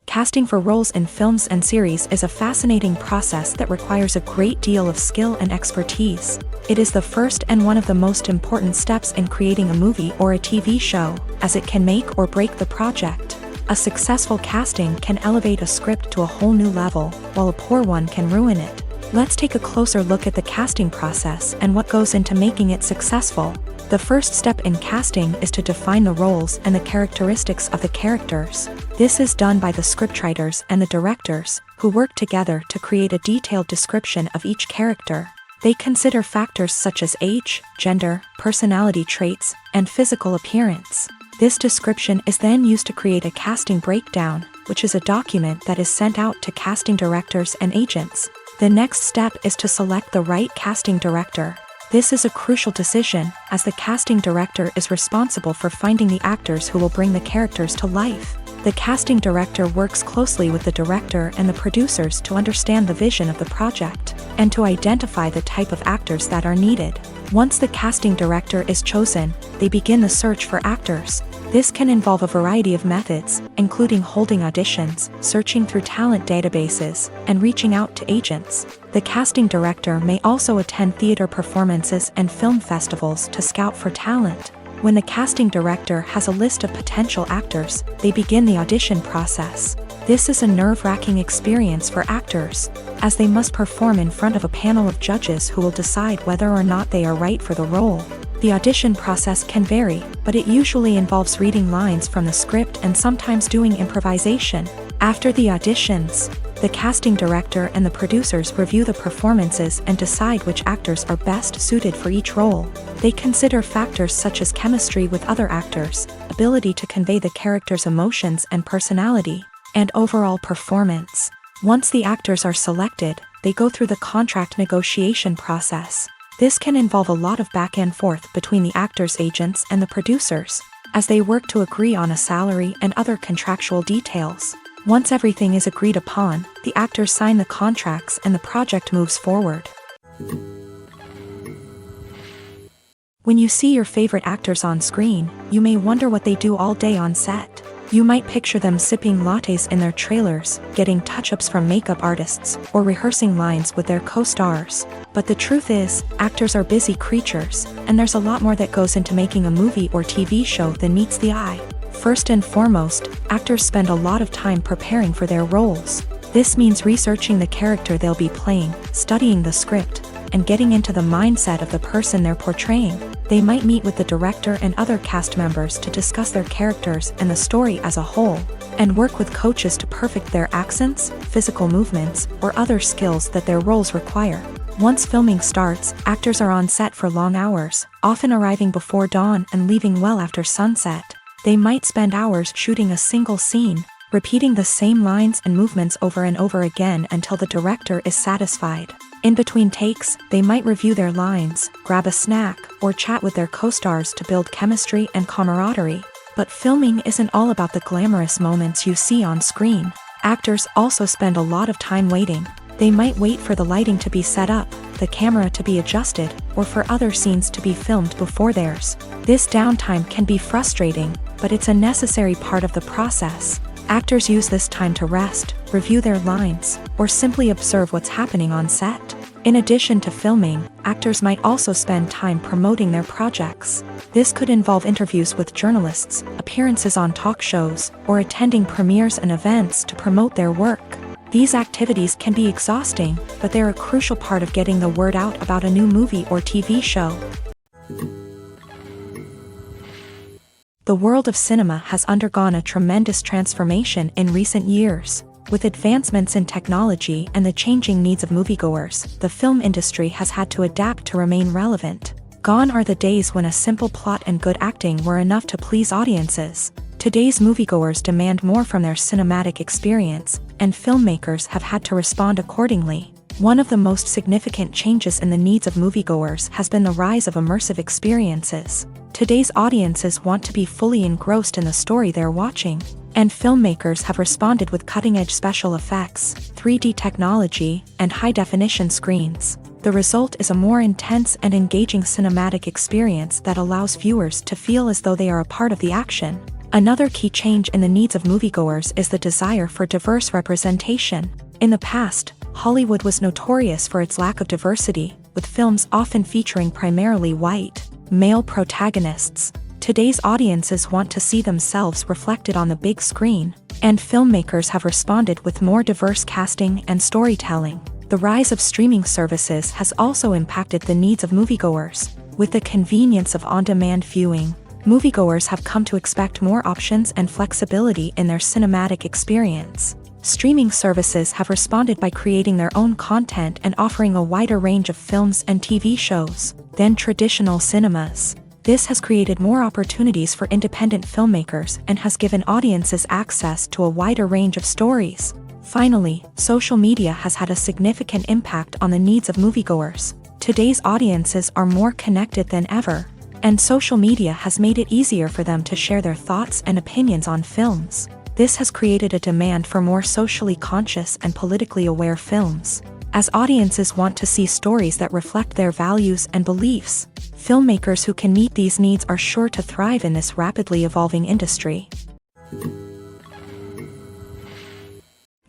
Casting for roles in films and series is a fascinating process that requires a great deal of skill and expertise. It is the first and one of the most important steps in creating a movie or a TV show, as it can make or break the project. A successful casting can elevate a script to a whole new level, while a poor one can ruin it. Let's take a closer look at the casting process and what goes into making it successful. The first step in casting is to define the roles and the characteristics of the characters. This is done by the scriptwriters and the directors, who work together to create a detailed description of each character. They consider factors such as age, gender, personality traits, and physical appearance. This description is then used to create a casting breakdown, which is a document that is sent out to casting directors and agents. The next step is to select the right casting director. This is a crucial decision, as the casting director is responsible for finding the actors who will bring the characters to life. The casting director works closely with the director and the producers to understand the vision of the project, and to identify the type of actors that are needed. Once the casting director is chosen, they begin the search for actors. This can involve a variety of methods, including holding auditions, searching through talent databases, and reaching out to agents. The casting director may also attend theater performances and film festivals to scout for talent. When the casting director has a list of potential actors, they begin the audition process. This is a nerve-wracking experience for actors, as they must perform in front of a panel of judges who will decide whether or not they are right for the role. The audition process can vary, but it usually involves reading lines from the script and sometimes doing improvisation. After the auditions, the casting director and the producers review the performances and decide which actors are best suited for each role. They consider factors such as chemistry with other actors, ability to convey the character's emotions and personality, and overall performance. Once the actors are selected, they go through the contract negotiation process. This can involve a lot of back and forth between the actors' agents and the producers, as they work to agree on a salary and other contractual details. Once everything is agreed upon, the actors sign the contracts and the project moves forward. When you see your favorite actors on screen, you may wonder what they do all day on set. You might picture them sipping lattes in their trailers, getting touch-ups from makeup artists, or rehearsing lines with their co-stars. But the truth is, actors are busy creatures, and there's a lot more that goes into making a movie or TV show than meets the eye. First and foremost, actors spend a lot of time preparing for their roles. This means researching the character they'll be playing, studying the script, and getting into the mindset of the person they're portraying. They might meet with the director and other cast members to discuss their characters and the story as a whole. and work with coaches to perfect their accents, physical movements, or other skills that their roles require. Once filming starts, actors are on set for long hours, often arriving before dawn and leaving well after sunset. They might spend hours shooting a single scene, repeating the same lines and movements over and over again until the director is satisfied. In between takes, they might review their lines, grab a snack, or chat with their co-stars to build chemistry and camaraderie. But filming isn't all about the glamorous moments you see on screen. Actors also spend a lot of time waiting. They might wait for the lighting to be set up, the camera to be adjusted, or for other scenes to be filmed before theirs. This downtime can be frustrating, but it's a necessary part of the process. Actors use this time to rest, review their lines, or simply observe what's happening on set. In addition to filming, actors might also spend time promoting their projects. This could involve interviews with journalists, appearances on talk shows, or attending premieres and events to promote their work. These activities can be exhausting, but they're a crucial part of getting the word out about a new movie or TV show. The world of cinema has undergone a tremendous transformation in recent years. With advancements in technology and the changing needs of moviegoers, the film industry has had to adapt to remain relevant. Gone are the days when a simple plot and good acting were enough to please audiences. Today's moviegoers demand more from their cinematic experience, and filmmakers have had to respond accordingly. One of the most significant changes in the needs of moviegoers has been the rise of immersive experiences. Today's audiences want to be fully engrossed in the story they're watching, and filmmakers have responded with cutting-edge special effects, 3D technology, and high-definition screens. The result is a more intense and engaging cinematic experience that allows viewers to feel as though they are a part of the action. Another key change in the needs of moviegoers is the desire for diverse representation. In the past, Hollywood was notorious for its lack of diversity, with films often featuring primarily white, male protagonists. Today's audiences want to see themselves reflected on the big screen, and filmmakers have responded with more diverse casting and storytelling. The rise of streaming services has also impacted the needs of moviegoers. With the convenience of on-demand viewing, moviegoers have come to expect more options and flexibility in their cinematic experience. Streaming services have responded by creating their own content and offering a wider range of films and TV shows than traditional cinemas. This has created more opportunities for independent filmmakers and has given audiences access to a wider range of stories. Finally, social media has had a significant impact on the needs of moviegoers. Today's audiences are more connected than ever, and social media has made it easier for them to share their thoughts and opinions on films. This has created a demand for more socially conscious and politically aware films. As audiences want to see stories that reflect their values and beliefs, filmmakers who can meet these needs are sure to thrive in this rapidly evolving industry.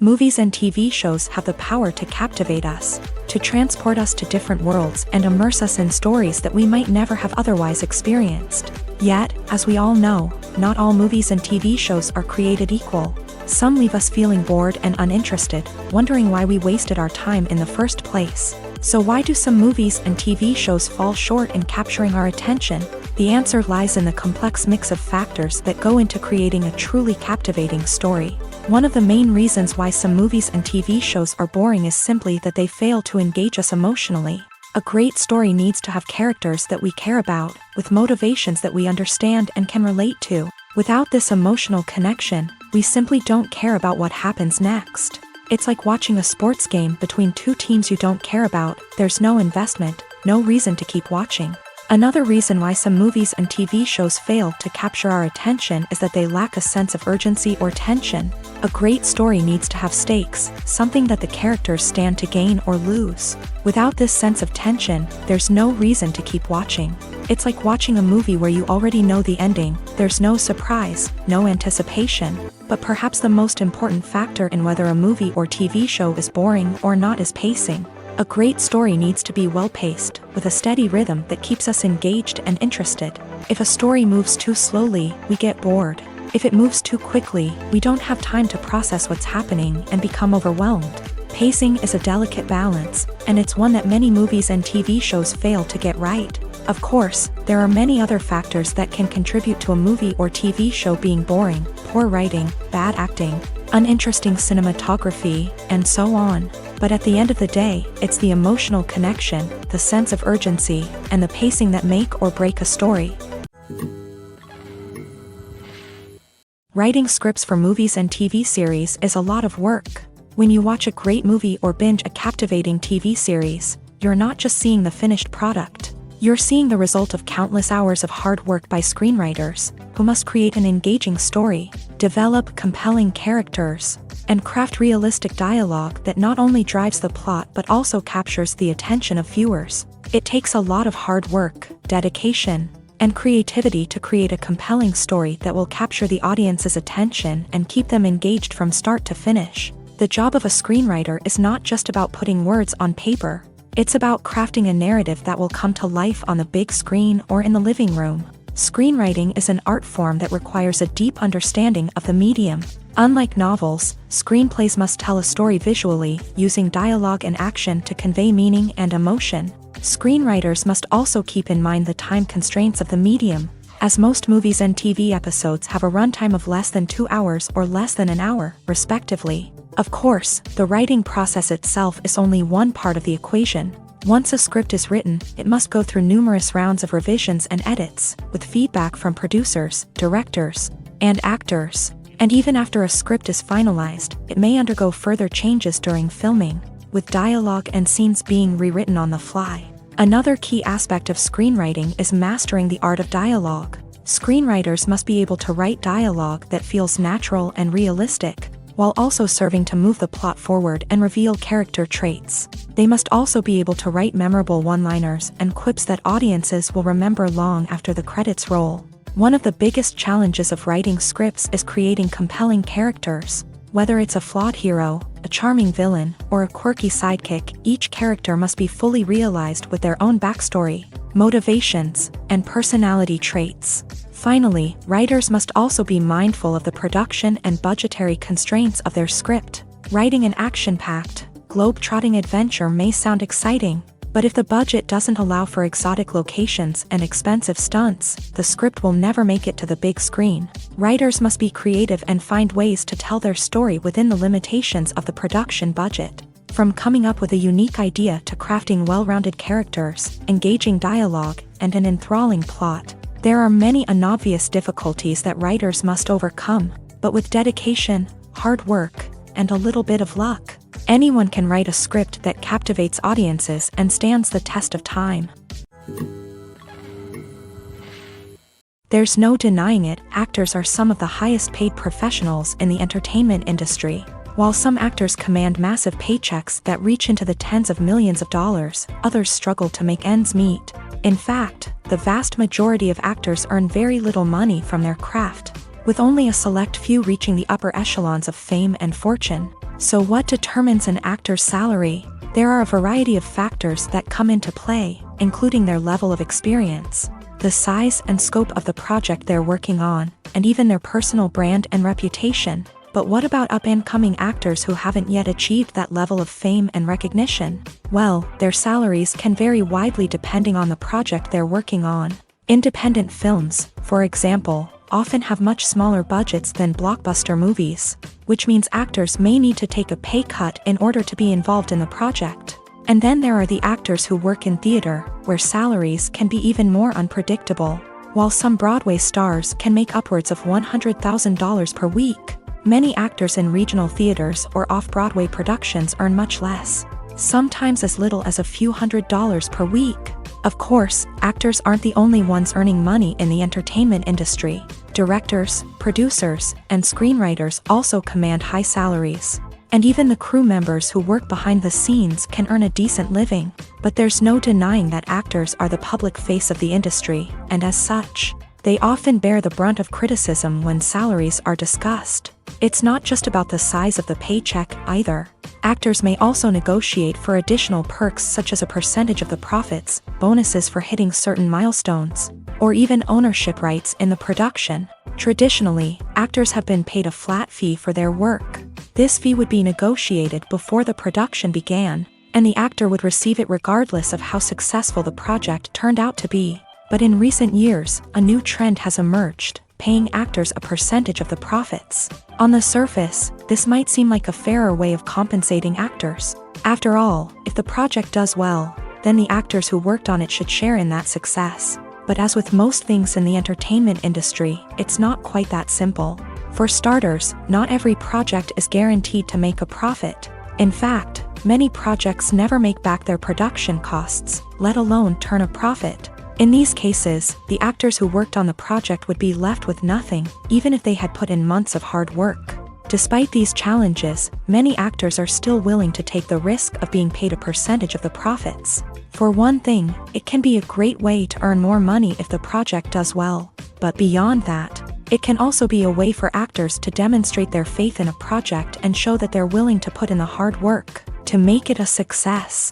Movies and TV shows have the power to captivate us, to transport us to different worlds and immerse us in stories that we might never have otherwise experienced. Yet, as we all know, not all movies and TV shows are created equal. Some leave us feeling bored and uninterested, wondering why we wasted our time in the first place. So why do some movies and TV shows fall short in capturing our attention? The answer lies in the complex mix of factors that go into creating a truly captivating story. One of the main reasons why some movies and TV shows are boring is simply that they fail to engage us emotionally. A great story needs to have characters that we care about, with motivations that we understand and can relate to. Without this emotional connection, we simply don't care about what happens next. It's like watching a sports game between two teams you don't care about. There's no investment, no reason to keep watching. Another reason why some movies and TV shows fail to capture our attention is that they lack a sense of urgency or tension. A great story needs to have stakes, something that the characters stand to gain or lose. Without this sense of tension, there's no reason to keep watching. It's like watching a movie where you already know the ending. There's no surprise, no anticipation. But perhaps the most important factor in whether a movie or TV show is boring or not is pacing. A great story needs to be well-paced, with a steady rhythm that keeps us engaged and interested. If a story moves too slowly, we get bored. If it moves too quickly, we don't have time to process what's happening and become overwhelmed. Pacing is a delicate balance, and it's one that many movies and TV shows fail to get right. Of course, there are many other factors that can contribute to a movie or TV show being boring: poor writing, bad acting, uninteresting cinematography, and so on. But at the end of the day, it's the emotional connection, the sense of urgency, and the pacing that make or break a story. Writing scripts for movies and TV series is a lot of work. When you watch a great movie or binge a captivating TV series, you're not just seeing the finished product. You're seeing the result of countless hours of hard work by screenwriters, who must create an engaging story, develop compelling characters, and craft realistic dialogue that not only drives the plot but also captures the attention of viewers. It takes a lot of hard work, dedication, and creativity to create a compelling story that will capture the audience's attention and keep them engaged from start to finish. The job of a screenwriter is not just about putting words on paper. It's about crafting a narrative that will come to life on the big screen or in the living room. Screenwriting is an art form that requires a deep understanding of the medium. Unlike novels, screenplays must tell a story visually, using dialogue and action to convey meaning and emotion. Screenwriters must also keep in mind the time constraints of the medium, as most movies and TV episodes have a runtime of less than 2 hours or less than an hour, respectively. Of course, the writing process itself is only one part of the equation. Once a script is written, it must go through numerous rounds of revisions and edits, with feedback from producers, directors, and actors. And even after a script is finalized, it may undergo further changes during filming, with dialogue and scenes being rewritten on the fly. Another key aspect of screenwriting is mastering the art of dialogue. Screenwriters must be able to write dialogue that feels natural and realistic, while also serving to move the plot forward and reveal character traits. They must also be able to write memorable one-liners and quips that audiences will remember long after the credits roll. One of the biggest challenges of writing scripts is creating compelling characters. Whether it's a flawed hero, a charming villain, or a quirky sidekick, each character must be fully realized with their own backstory, motivations, and personality traits. Finally, writers must also be mindful of the production and budgetary constraints of their script. Writing an action-packed, globe-trotting adventure may sound exciting, but if the budget doesn't allow for exotic locations and expensive stunts, the script will never make it to the big screen. Writers must be creative and find ways to tell their story within the limitations of the production budget. From coming up with a unique idea to crafting well-rounded characters, engaging dialogue, and an enthralling plot, there are many unobvious difficulties that writers must overcome, but with dedication, hard work, and a little bit of luck, anyone can write a script that captivates audiences and stands the test of time. There's no denying it, actors are some of the highest paid professionals in the entertainment industry. While some actors command massive paychecks that reach into the tens of millions of dollars, others struggle to make ends meet. In fact, the vast majority of actors earn very little money from their craft, with only a select few reaching the upper echelons of fame and fortune. So what determines an actor's salary? There are a variety of factors that come into play, including their level of experience, the size and scope of the project they're working on, and even their personal brand and reputation. But what about up-and-coming actors who haven't yet achieved that level of fame and recognition? Well, their salaries can vary widely depending on the project they're working on. Independent films, for example, often have much smaller budgets than blockbuster movies, which means actors may need to take a pay cut in order to be involved in the project. And then there are the actors who work in theater, where salaries can be even more unpredictable. While some Broadway stars can make upwards of $100,000 per week, many actors in regional theaters or off-Broadway productions earn much less, sometimes as little as a few $100s per week. Of course, actors aren't the only ones earning money in the entertainment industry. Directors, producers, and screenwriters also command high salaries. And even the crew members who work behind the scenes can earn a decent living. But there's no denying that actors are the public face of the industry, and as such, they often bear the brunt of criticism when salaries are discussed. It's not just about the size of the paycheck, either. Actors may also negotiate for additional perks such as a percentage of the profits, bonuses for hitting certain milestones, or even ownership rights in the production. Traditionally, actors have been paid a flat fee for their work. This fee would be negotiated before the production began, and the actor would receive it regardless of how successful the project turned out to be. But in recent years, a new trend has emerged, paying actors a percentage of the profits. On the surface, this might seem like a fairer way of compensating actors. After all, if the project does well, then the actors who worked on it should share in that success. But as with most things in the entertainment industry, it's not quite that simple. For starters, not every project is guaranteed to make a profit. In fact, many projects never make back their production costs, let alone turn a profit. In these cases, the actors who worked on the project would be left with nothing, even if they had put in months of hard work. Despite these challenges, many actors are still willing to take the risk of being paid a percentage of the profits. For one thing, it can be a great way to earn more money if the project does well. But beyond that, it can also be a way for actors to demonstrate their faith in a project and show that they're willing to put in the hard work to make it a success.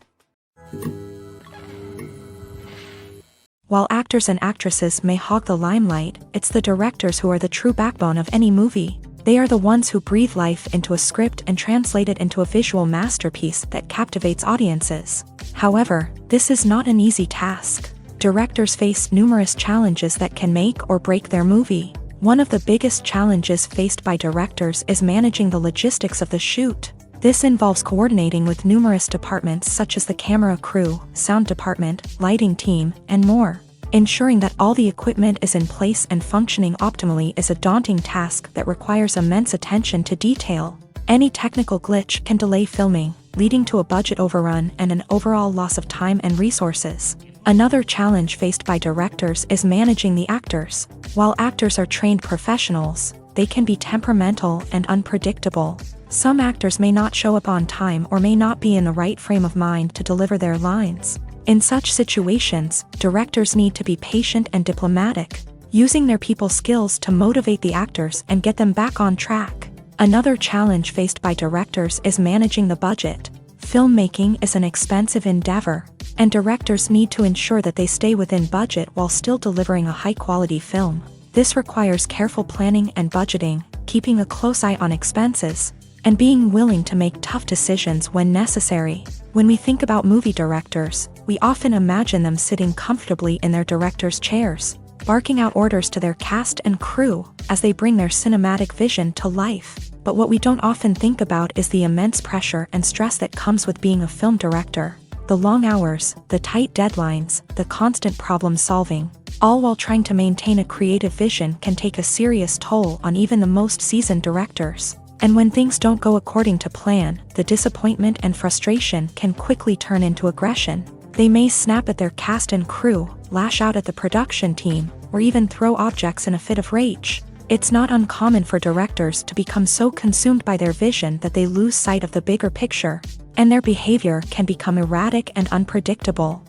While actors and actresses may hog the limelight, it's the directors who are the true backbone of any movie. They are the ones who breathe life into a script and translate it into a visual masterpiece that captivates audiences. However, this is not an easy task. Directors face numerous challenges that can make or break their movie. One of the biggest challenges faced by directors is managing the logistics of the shoot. This involves coordinating with numerous departments such as the camera crew, sound department, lighting team, and more. Ensuring that all the equipment is in place and functioning optimally is a daunting task that requires immense attention to detail. Any technical glitch can delay filming, leading to a budget overrun and an overall loss of time and resources. Another challenge faced by directors is managing the actors. While actors are trained professionals, they can be temperamental and unpredictable. Some actors may not show up on time or may not be in the right frame of mind to deliver their lines. In such situations, directors need to be patient and diplomatic, using their people skills to motivate the actors and get them back on track. Another challenge faced by directors is managing the budget. Filmmaking is an expensive endeavor, and directors need to ensure that they stay within budget while still delivering a high-quality film. This requires careful planning and budgeting, keeping a close eye on expenses, and being willing to make tough decisions when necessary. When we think about movie directors, we often imagine them sitting comfortably in their director's chairs, barking out orders to their cast and crew as they bring their cinematic vision to life. But what we don't often think about is the immense pressure and stress that comes with being a film director. The long hours, the tight deadlines, the constant problem solving, all while trying to maintain a creative vision can take a serious toll on even the most seasoned directors. And when things don't go according to plan, the disappointment and frustration can quickly turn into aggression. They may snap at their cast and crew, lash out at the production team, or even throw objects in a fit of rage. It's not uncommon for directors to become so consumed by their vision that they lose sight of the bigger picture, and their behavior can become erratic and unpredictable.